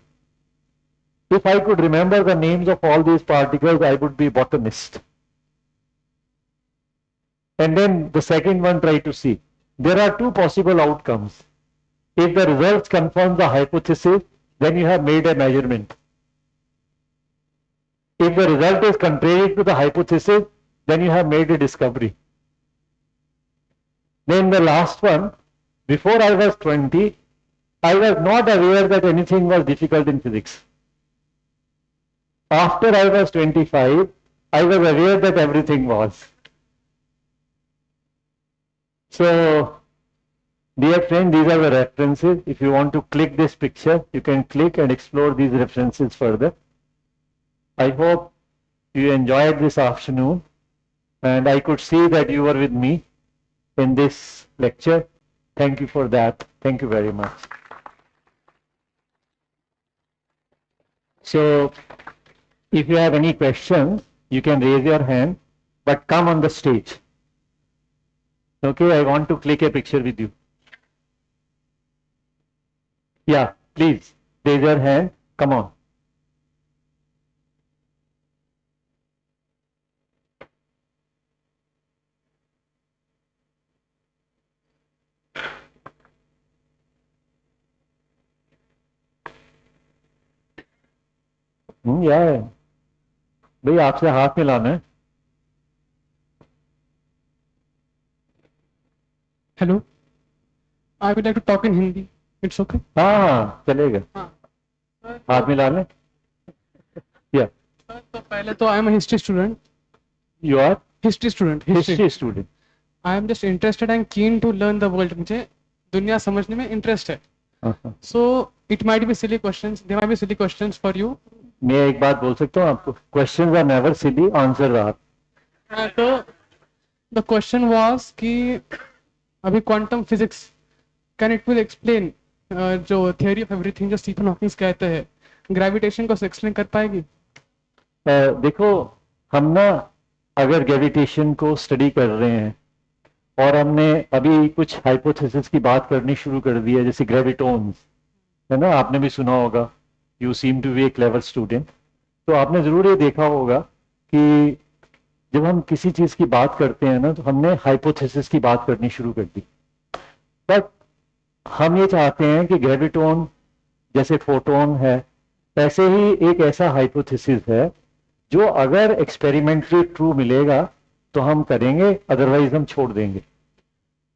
If I could remember the names of all these particles, I would be botanist. And then the second one, try to see. There are two possible outcomes. If the results confirm the hypothesis, then you have made a measurement. If the result is contrary to the hypothesis, then you have made a discovery. Then the last one, before I was 20, I was not aware that anything was difficult in physics. After I was 25, I was aware that everything was. So, dear friend, these are the references. If you want to click this picture, you can click and explore these references further. I hope you enjoyed this afternoon, and I could see that you were with me in this lecture. Thank you for that. Thank you very much. So, if you have any questions, you can raise your hand, but come on the stage. Okay, I want to click a picture with you. Yeah, please raise your hand. Come on. Yeah. भाई आपसे हाथ मिलाना है. Hello, I would like to talk in Hindi. It's okay? हाँ चलेगा. हाथ मिला लें. Yeah. तो पहले तो I am a history student. You are History student. history student. I am just interested and keen to learn the world. मुझे दुनिया समझने में interest है. So it might be silly questions. There might be silly questions for you. मैं एक बात बोल सकता हूँ आपको. Questions are never silly. Answers are. तो the question was कि अभी quantum physics, can it will explain जो theory of everything जो स्टीफन हॉकिंग कहते हैं, gravitation को explain कर पाएगी? देखो हम ना अगर ग्रेविटेशन को स्टडी कर रहे हैं और हमने अभी कुछ हाइपोथेसिस की बात करनी शुरू कर दी है, जैसे ग्रेविटोन्स है ना, आपने भी सुना होगा. You seem to be a clever student. तो आपने जरूर ये देखा होगा कि जब हम किसी चीज की बात करते हैं ना, तो हमने हाइपोथेसिस की बात करनी शुरू कर दी. बट हम ये चाहते हैं कि ग्रेविटोन जैसे फोटोन है, ऐसे ही एक ऐसा हाइपोथेसिस है जो अगर एक्सपेरिमेंटली ट्रू मिलेगा तो हम करेंगे, अदरवाइज हम छोड़ देंगे.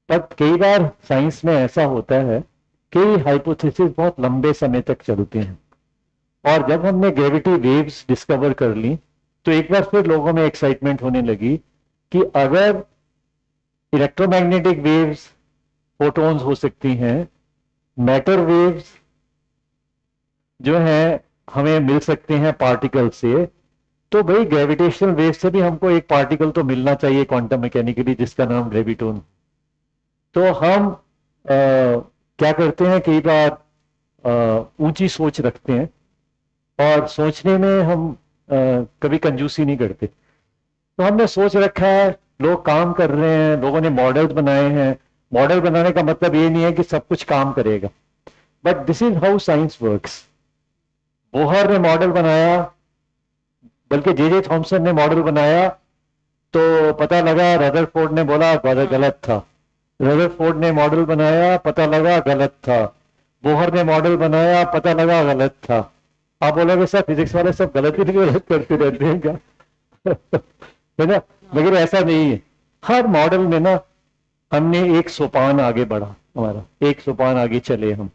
बट कई बार साइंस में ऐसा होता है कि हाइपोथेसिस बहुत लंबे समय तक चलते हैं. और जब हमने ग्रेविटी वेव्स डिस्कवर कर ली तो एक बार फिर लोगों में एक्साइटमेंट होने लगी कि अगर इलेक्ट्रोमैग्नेटिक वेव्स फोटॉन्स हो सकती हैं, मैटर वेव्स जो हैं हमें मिल सकते हैं पार्टिकल से, तो भाई ग्रेविटेशनल वेव से भी हमको एक पार्टिकल तो मिलना चाहिए क्वांटम मैकेनिकली, जिसका नाम ग्रेविटोन। तो हम क्या करते हैं, कई बार ऊंची सोच रखते हैं और सोचने में हम कभी कंजूसी नहीं करते। तो हमने सोच रखा है, लोग काम कर रहे हैं, लोगों ने मॉडल्स बनाए हैं। मॉडल बनाने का मतलब ये नहीं है कि सब कुछ काम करेगा, but this is how science works. Bohr ने मॉडल बनाया, बल्कि जे थॉमसन ने मॉडल बनाया, तो पता लगा रदरफोर्ड ने बोला गलत था। रदरफोर्ड ने मॉडल बनाया, पता लगा गलत था। बोहर ने मॉडल बनाया, पता लगा गलत था। आप बोलोगे सर फिजिक्स वाले सब गलत ही गलत करते रहते हैं क्या? है ना? मगर ऐसा नहीं है। हर मॉडल में ना हमने एक सोपान आगे बढ़ा, हमारा एक सोपान आगे चले हम,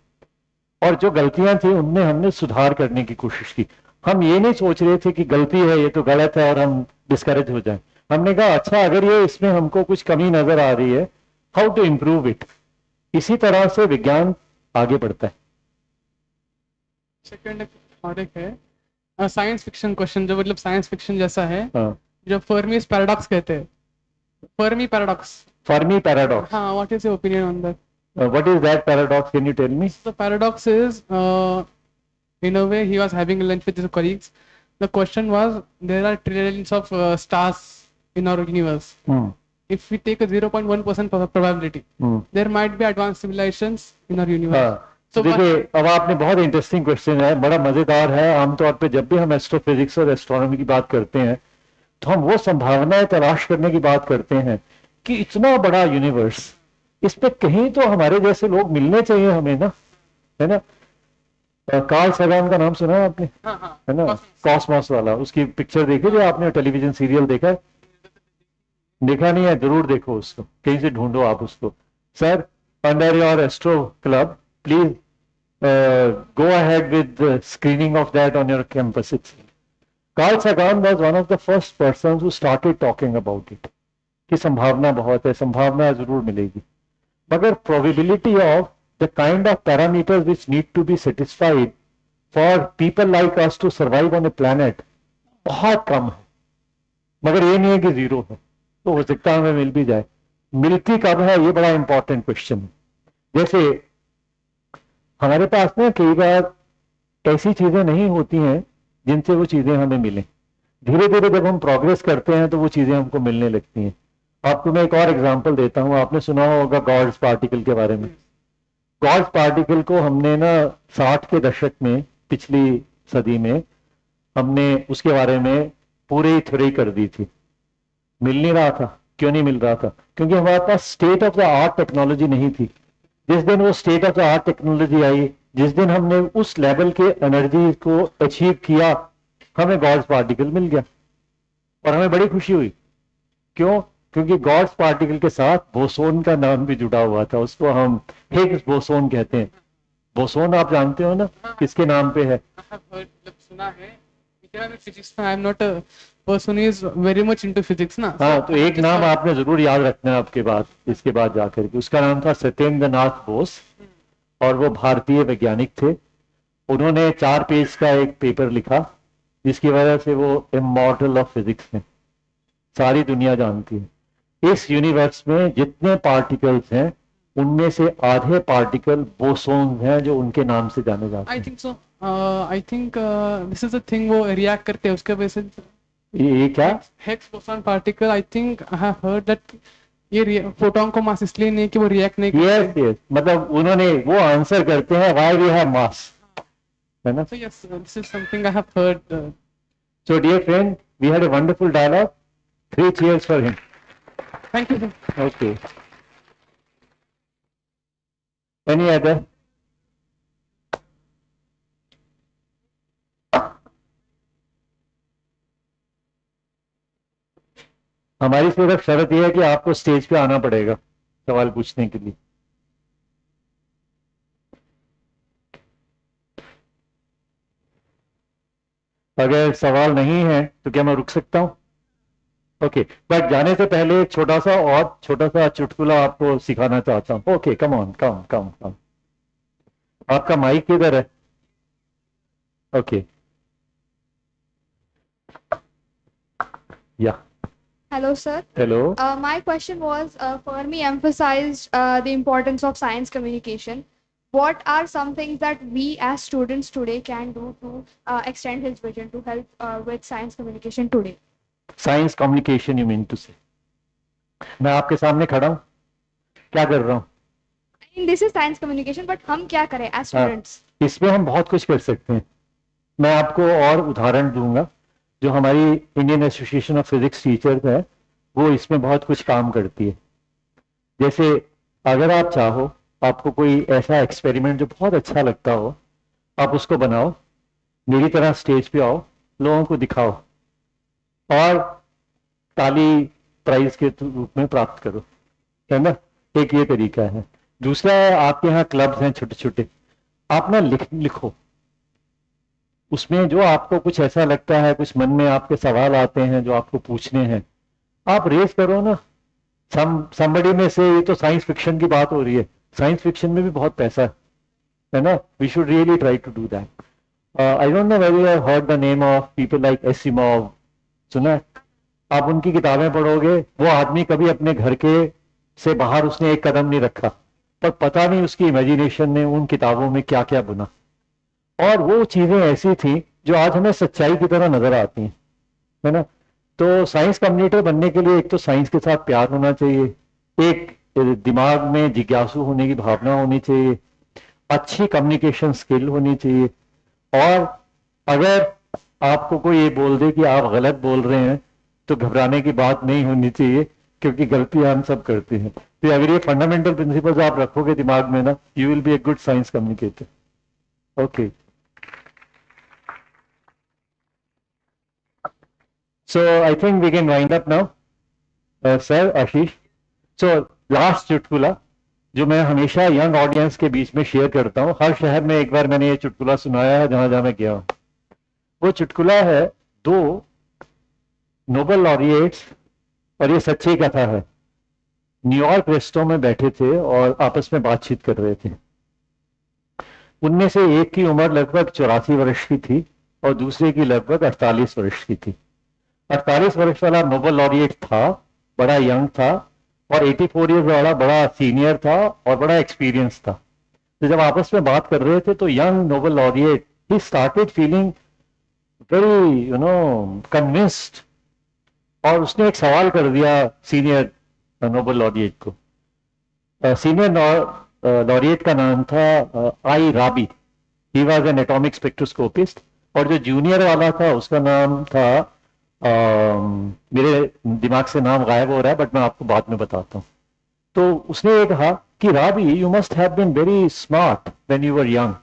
और जो गलतियां थी उनमें हमने सुधार करने की कोशिश की। हम ये नहीं सोच रहे थे कि गलती है, ये तो गलत है और हम डिस्करेज हो जाएं। हमने कहा अच्छा, अगर ये इसमें हमको कुछ कमी नजर आ रही है, हाउ टू इम्प्रूव इट। इसी तरह से विज्ञान आगे बढ़ता है। सेकंड और एक है साइंस फिक्शन क्वेश्चन, जो मतलब साइंस फिक्शन जैसा है, हाँ, जो फर्मीज पैराडॉक्स कहते हैं, फर्मी पैराडॉक्स। Fermi paradox. हाँ, what is your opinion on that? What is that paradox? Can you tell me? The paradox is, in a way, he was having lunch with his colleagues. The question was, there are trillions of stars in our universe. If we take a 0.1% probability, there might be advanced civilizations in our universe. तो देखिए, अब आपने बहुत interesting question है, बड़ा मजेदार है। आमतौर पे जब भी हम एस्ट्रोफिजिक्स और एस्ट्रोनॉमी की बात करते हैं, तो हम वो संभावनाएं तलाश करने की बात करते हैं कि इतना बड़ा यूनिवर्स, इस पे कहीं तो हमारे जैसे लोग मिलने चाहिए हमें ना, है ना? कार्ल सगान का नाम सुना है आपने? है ना, कॉस्मोस वाला। उसकी पिक्चर देखी जो आपने, टेलीविजन सीरियल देखा है? देखा नहीं है? जरूर देखो उसको, कहीं से ढूंढो आप उसको। Sir, under your astro club, please go ahead with the screening of that on your campus. Carl Sagan was one of the first persons who started talking about it, कि संभावना बहुत है, संभावना जरूर मिलेगी, मगर probability of the kind of parameters which need to be satisfied for people like us to survive on a planet बहुत कम है। मगर ये नहीं है कि जीरो है, तो हो सकता है हमें मिल भी जाए। मिलती कब है, ये बड़ा इंपॉर्टेंट क्वेश्चन है। जैसे हमारे पास ना कई बार ऐसी चीजें नहीं होती हैं जिनसे वो चीजें हमें मिलें। धीरे धीरे जब हम प्रोग्रेस करते हैं तो वो चीजें हमको मिलने लगती हैं। आपको मैं एक और एग्जांपल देता हूं। आपने सुना होगा गॉड्स पार्टिकल के बारे में। गॉड्स पार्टिकल को हमने ना 60 के दशक में, पिछली सदी में, हमने उसके बारे में पूरी थ्योरी कर दी थी। मिल नहीं रहा था। क्यों नहीं मिल रहा था? क्योंकि हमारे पास state of the art technology नहीं थी। जिस दिन वो state of the art technology आई, जिस दिन हमने उस लेवल के एनर्जी को अचीव किया, हमें गॉड्स पार्टिकल मिल गया और हमें बड़ी खुशी हुई। क्यों? क्योंकि गॉड्स पार्टिकल के साथ बोसोन का नाम भी जुड़ा हुआ था। उसको हम हिग्स बोसोन कहते हैं। बोसोन आप जानते हो ना, किसके नाम पे है? सुना है। फिजिक्स में I am not a person is very much into physics ना। हाँ, तो एक नाम आपने जरूर याद रखना है आपके बाद, इसके बाद जाकर के। उसका नाम था सत्येंद्र नाथ बोस, और वो भारतीय वैज्ञानिक थे। उन्होंने 4 पेज का एक पेपर लिखा, जिसकी वजह से वो इमॉर्टल ऑफ फिजिक्स हैं, सारी दुनिया जानती है। इस यूनिवर्स में जितने पार्टिकल्स हैं, उनमें से आधे पार्टिकल बोसोन हैं, जो उनके नाम से जाने जाते हैं। I think so, I think this is the thing, वो रिएक्ट करते हैं उसके वजह से। ये क्या? Higgs boson particle, I think I have heard that ये फोटोन को मास इसलिए नहीं कि वो रिएक्ट नहीं करते। यस, मतलब उन्होंने वो आंसर करते हैं व्हाई वी हैव मास, है ना? So yes, this is something I have heard. So dear friend, we had a wonderful dialogue. 3 cheers for him. Thank you. Okay. Any other? हमारी सिर्फ शर्त यह है कि आपको स्टेज पे आना पड़ेगा सवाल पूछने के लिए। अगर सवाल नहीं है तो क्या मैं रुक सकता हूं? ओके, बट जाने से पहले एक छोटा सा चुटकुला आपको सिखाना चाहता हूं। ओके, कम ऑन, कम कम कम। आपका माइक किधर है? ओके, या Hello, sir. Hello. My question was, Fermi emphasized the importance of science communication. What are some things that we as students today can do to extend his vision to help with science communication today? Science communication you mean to say. मैं आपके सामने खड़ा हूँ, क्या कर रहा हूँ? I mean, this is science communication, but हम क्या करें as students? इसमें हम बहुत कुछ कर सकते हैं. मैं आपको और उदाहरण दूंगा. जो हमारी Indian association of physics teachers है वो इसमें बहुत कुछ काम करती है. जैसे अगर आप चाहो, आपको कोई ऐसा एक्सपेरिमेंट जो बहुत अच्छा लगता हो, आप उसको बनाओ, मेरी तरह स्टेज पे आओ, लोगों को दिखाओ और ताली प्राइज के रूप में प्राप्त करो, है ना. एक ये तरीका है. दूसरा है, आपके यहाँ क्लब्स हैं छोटे छोटे, आप ना लिखो. उसमें जो आपको कुछ ऐसा लगता है, कुछ मन में आपके सवाल आते हैं जो आपको पूछने हैं, आप रेज करो ना. somebody में से, ये तो साइंस फिक्शन की बात हो रही है, साइंस फिक्शन में भी बहुत पैसा है ना. We should really try to do that. I don't know whether you have heard the name of people like Asimov. सुना है? आप उनकी किताबें पढ़ोगे, वो आदमी कभी अपने घर के से बाहर उसने एक कदम नहीं रखा, पर पता नहीं उसकी इमेजिनेशन ने उन किताबों में क्या क्या बुना. और वो चीजें ऐसी थी जो आज हमें सच्चाई की तरह नजर आती हैं, है ना. तो साइंस कम्युनिकेटर बनने के लिए एक तो साइंस के साथ प्यार होना चाहिए, एक दिमाग में जिज्ञासु होने की भावना होनी चाहिए, अच्छी कम्युनिकेशन स्किल होनी चाहिए. और अगर आपको कोई ये बोल दे कि आप गलत बोल रहे हैं तो घबराने की बात नहीं होनी चाहिए, क्योंकि गलतियां हम सब करते हैं. तो अगर ये फंडामेंटल प्रिंसिपल्स आप रखोगे दिमाग में ना, you will be a good science communicator. Okay. So I think we can wind up now. Sir, Ashish. So last चुटकुला जो मैं हमेशा यंग ऑडियंस के बीच में शेयर करता हूँ, हर शहर में एक बार मैंने ये चुटकुला सुनाया है जहां जहां मैं गया हूँ. वो चुटकुला है, दो नोबेल लॉरिएट्स, और ये सच्ची कथा है, न्यूयॉर्क रेस्टों में बैठे थे और आपस में बातचीत कर रहे थे. उनमें से एक की उम्र लगभग 84 वर्ष की थी और दूसरे की लगभग 48 वर्ष की थी. 48 वर्ष वाला नोबेल लॉरिएट था, बड़ा यंग था, और 84 ईयर्स वाला बड़ा सीनियर था और बड़ा एक्सपीरियंस था. तो जब आपस में बात कर रहे थे तो young Nobel laureate he started feeling very convinced, और उसने एक सवाल कर दिया सीनियर नोबेल लॉरिएट को. सीनियर लॉरिएट का नाम था I Rabi. He was an atomic spectroscopist. और जो जूनियर वाला था उसका नाम था, मेरे दिमाग से नाम गायब हो रहा है, बट मैं आपको बाद में बताता हूँ. तो उसने ये कहा कि Rabi, you must have been very smart when you were young.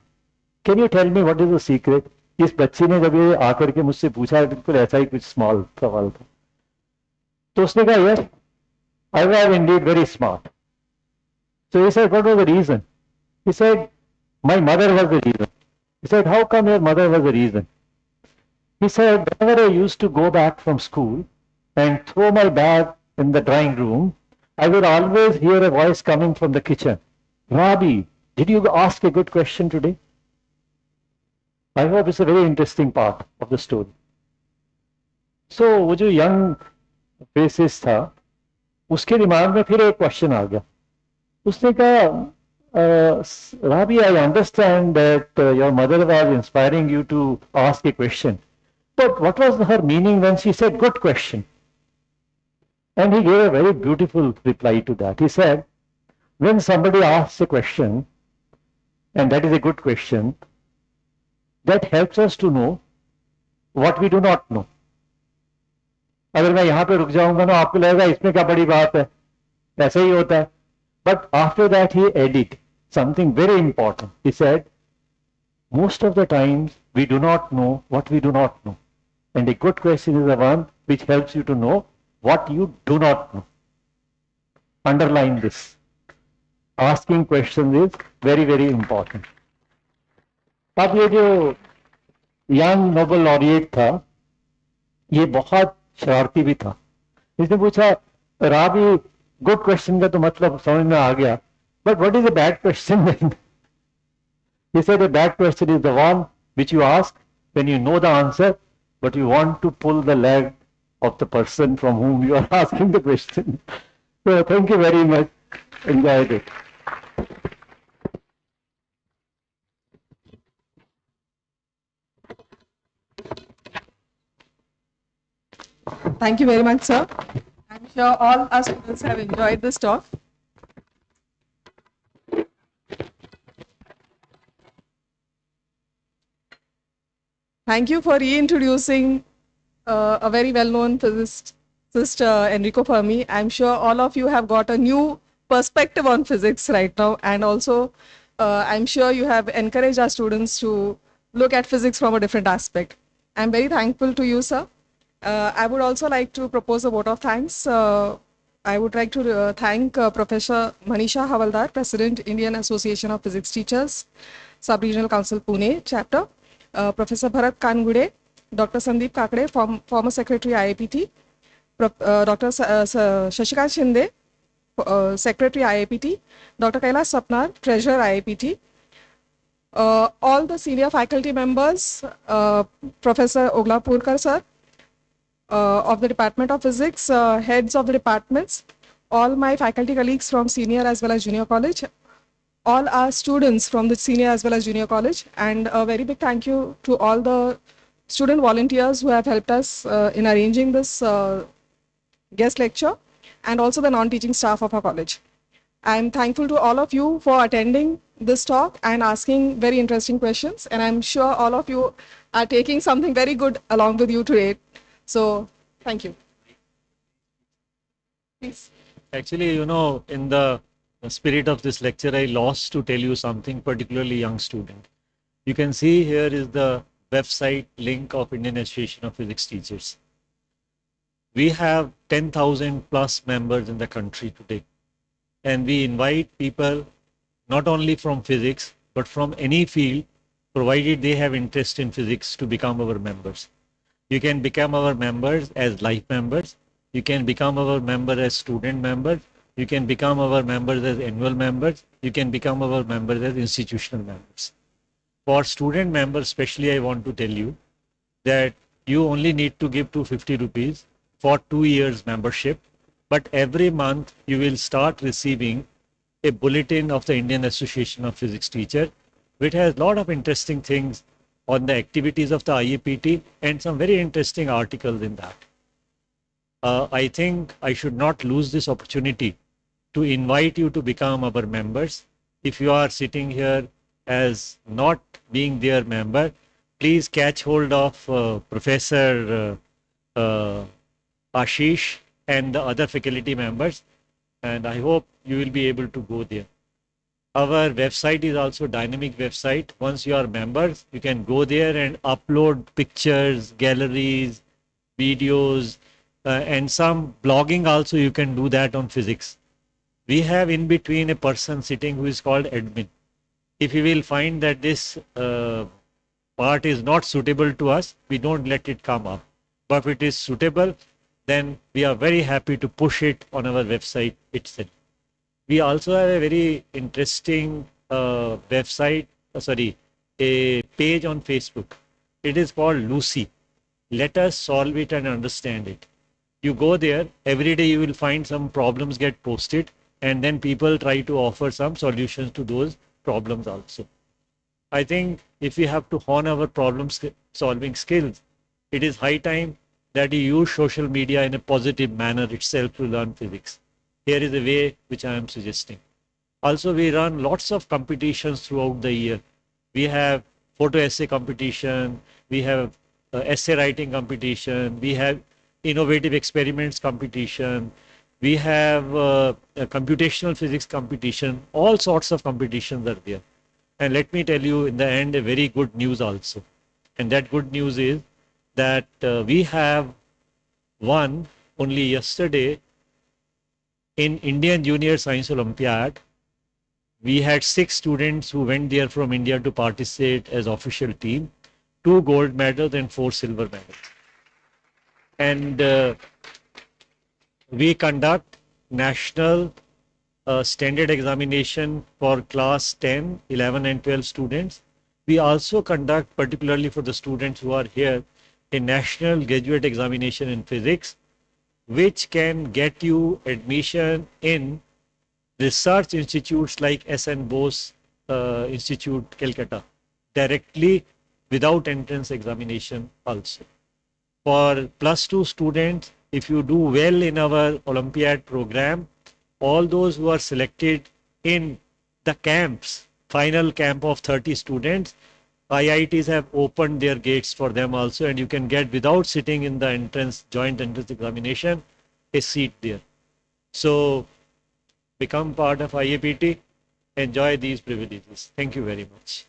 Can you tell me what is the secret? इस बच्ची ने जब ये आकर के मुझसे पूछा, बिल्कुल ऐसा ही कुछ स्मॉल सवाल था. तो उसने कहा, yes, I was Indeed very smart. So he said, what was the reason? He said, my mother was the reason. He said, how come your mother was the reason? He said, whenever I used to go back from school and throw my bag in the drawing room, I would always hear a voice coming from the kitchen. Rabi, did you ask a good question today? I hope it's a very interesting part of the story. So वो जो young faces था, उसके दिमाग में फिर एक question आ गया. उसने कहा, Rabi, I understand that your mother was inspiring you to ask a question, but what was her meaning when she said good question? And he gave a very beautiful reply to that. He said, when somebody asks a question, and that is a good question, that helps us to know what we do not know. अगर मैं यहाँ पे रुक जाऊंगा ना, आपको लगेगा इसमें क्या बड़ी बात है, ऐसा ही होता है. But after that he added something very important. He said, most of the times we do not know what we do not know. And a good question is the one which helps you to know what you do not know. Underline this. Asking questions is very, very important. अब ये जो young Nobel laureate था, ये बहुत शरारती भी था. इसने पूछा, राबी, गुड क्वेश्चन का तो मतलब समझ में आ गया, but what is a bad question then? He said a bad question is the one which you ask when you know the answer but you want to pull the leg of the person from whom you are asking the question. So thank you very much. Enjoyed it. Thank you very much, sir. I'm sure all our students have enjoyed this talk. Thank you for reintroducing a very well-known physicist, Enrico Fermi. I'm sure all of you have got a new perspective on physics right now, and also I'm sure you have encouraged our students to look at physics from a different aspect. I'm very thankful to you, sir. I would also like to propose a vote of thanks. I would like to thank Professor Manisha Havaldar, President, Indian Association of Physics Teachers, Sub-Regional Council, Pune, Chapter, Professor Bharat Kangude, Dr. Sandeep Kakade, former Secretary IAPT, Dr. Shashikant Shinde, Secretary IAPT, Dr. Kailash Sapnar, Treasurer IAPT, all the senior faculty members, Professor Ogla Purkar sir, of the Department of Physics, heads of the departments, all my faculty colleagues from senior as well as junior college, all our students from the senior as well as junior college, and a very big thank you to all the student volunteers who have helped us in arranging this guest lecture, and also the non-teaching staff of our college. I'm thankful to all of you for attending this talk and asking very interesting questions, and I'm sure all of you are taking something very good along with you today. So, thank you. Please. Actually, you know, in the spirit of this lecture, I lost to tell you something, particularly young student. You can see here is the website link of Indian Association of Physics Teachers. We have 10,000 plus members in the country today. And we invite people not only from physics, but from any field, provided they have interest in physics, to become our members. You can become our members as life members. You can become our member as student members. You can become our members as annual members. You can become our members as institutional members. For student members, especially, I want to tell you that you only need to give 250 rupees for 2 years membership. But every month you will start receiving a bulletin of the Indian Association of Physics Teachers, which has a lot of interesting things on the activities of the IAPT and some very interesting articles in that. I think I should not lose this opportunity to invite you to become our members. If you are sitting here as not being their member, please catch hold of Professor Ashish and the other faculty members, and I hope you will be able to go there. Our website is also dynamic website. Once you are members, you can go there and upload pictures, galleries, videos, and some blogging also. You can do that on physics. We have in between a person sitting who is called admin. If you will find that this part is not suitable to us, we don't let it come up. But if it is suitable, then we are very happy to push it on our website itself. We also have a very interesting website, a page on Facebook. It is called Lucy. Let us solve it and understand it. You go there, every day you will find some problems get posted, and then people try to offer some solutions to those problems also. I think if we have to hone our problem solving skills, it is high time that you use social media in a positive manner itself to learn physics. Here is a way which I am suggesting. Also, we run lots of competitions throughout the year. We have photo essay competition, we have essay writing competition, we have innovative experiments competition, we have a computational physics competition, all sorts of competitions are there. And let me tell you in the end a very good news also. And that good news is that we have won only yesterday in Indian Junior Science Olympiad. We had 6 students who went there from India to participate as official team, 2 gold medals and 4 silver medals. And we conduct national standard examination for class 10, 11 and 12 students. We also conduct, particularly for the students who are here, a national graduate examination in physics, which can get you admission in research institutes like S.N. Bose Institute, Calcutta, directly without entrance examination also. For +2 students, if you do well in our Olympiad program, all those who are selected in the camps, final camp of 30 students, IITs have opened their gates for them also, and you can get, without sitting in the entrance, joint entrance examination, a seat there. So become part of IAPT, enjoy these privileges. Thank you very much.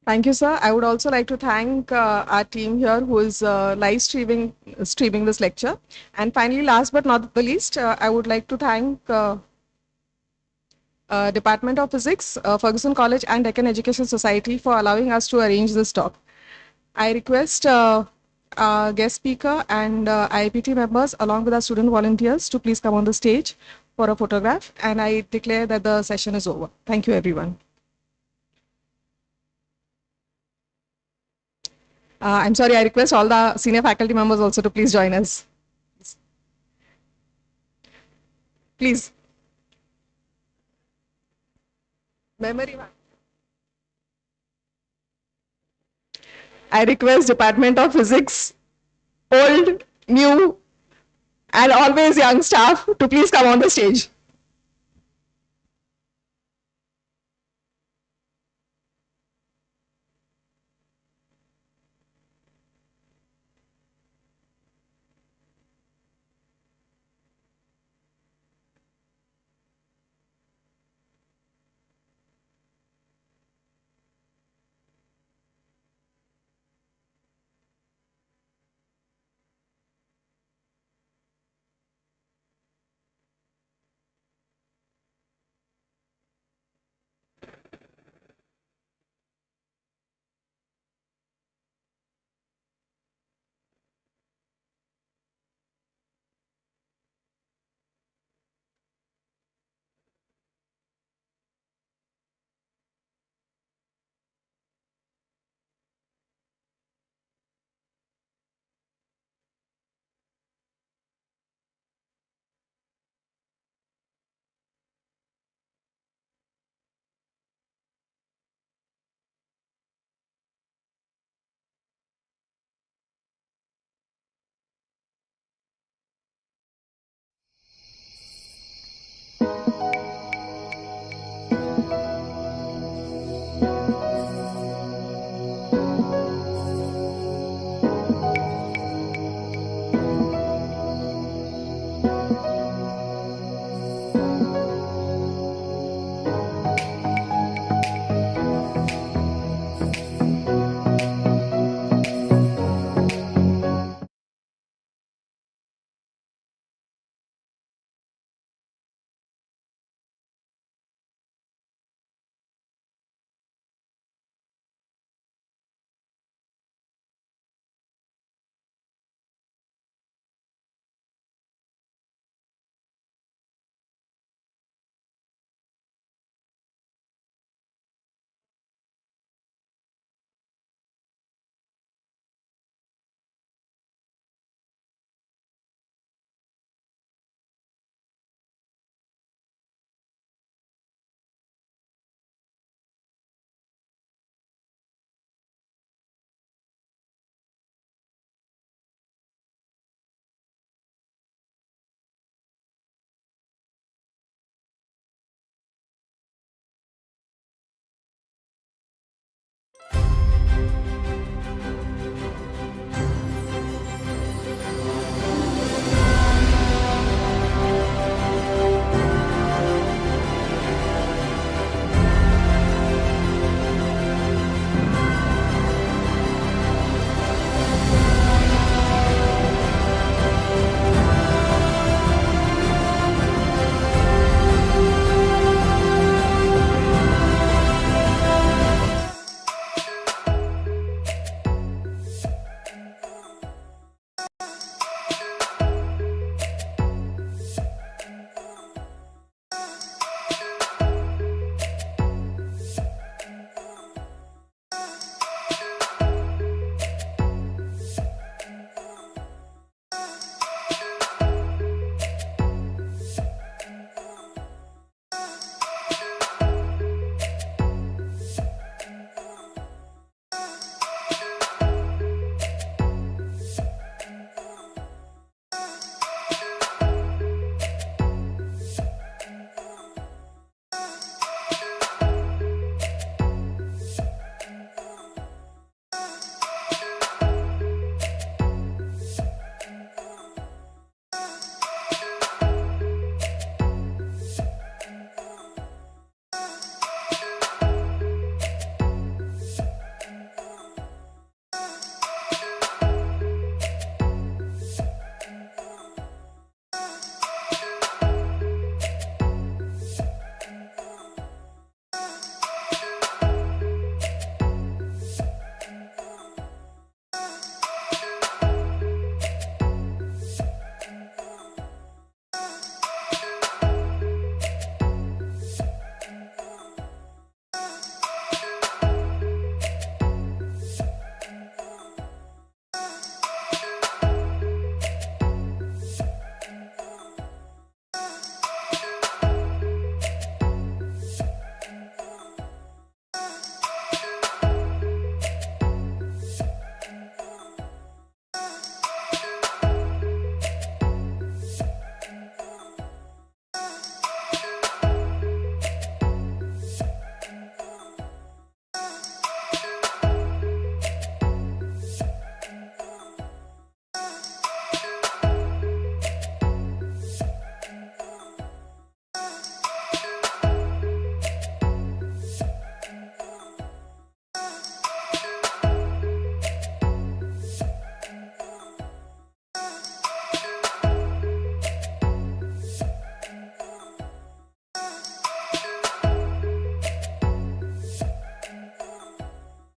Thank you, sir. I would also like to thank our team here who is live streaming this lecture. And finally, last but not the least, I would like to thank Department of Physics, Fergusson College and Deccan Education Society for allowing us to arrange this talk. I request our guest speaker and IAPT members along with our student volunteers to please come on the stage for a photograph, and I declare that the session is over. Thank you, everyone. I'm sorry, I request all the senior faculty members also to please join us. Please. Memory one. I request Department of Physics, old, new, and always young staff to please come on the stage.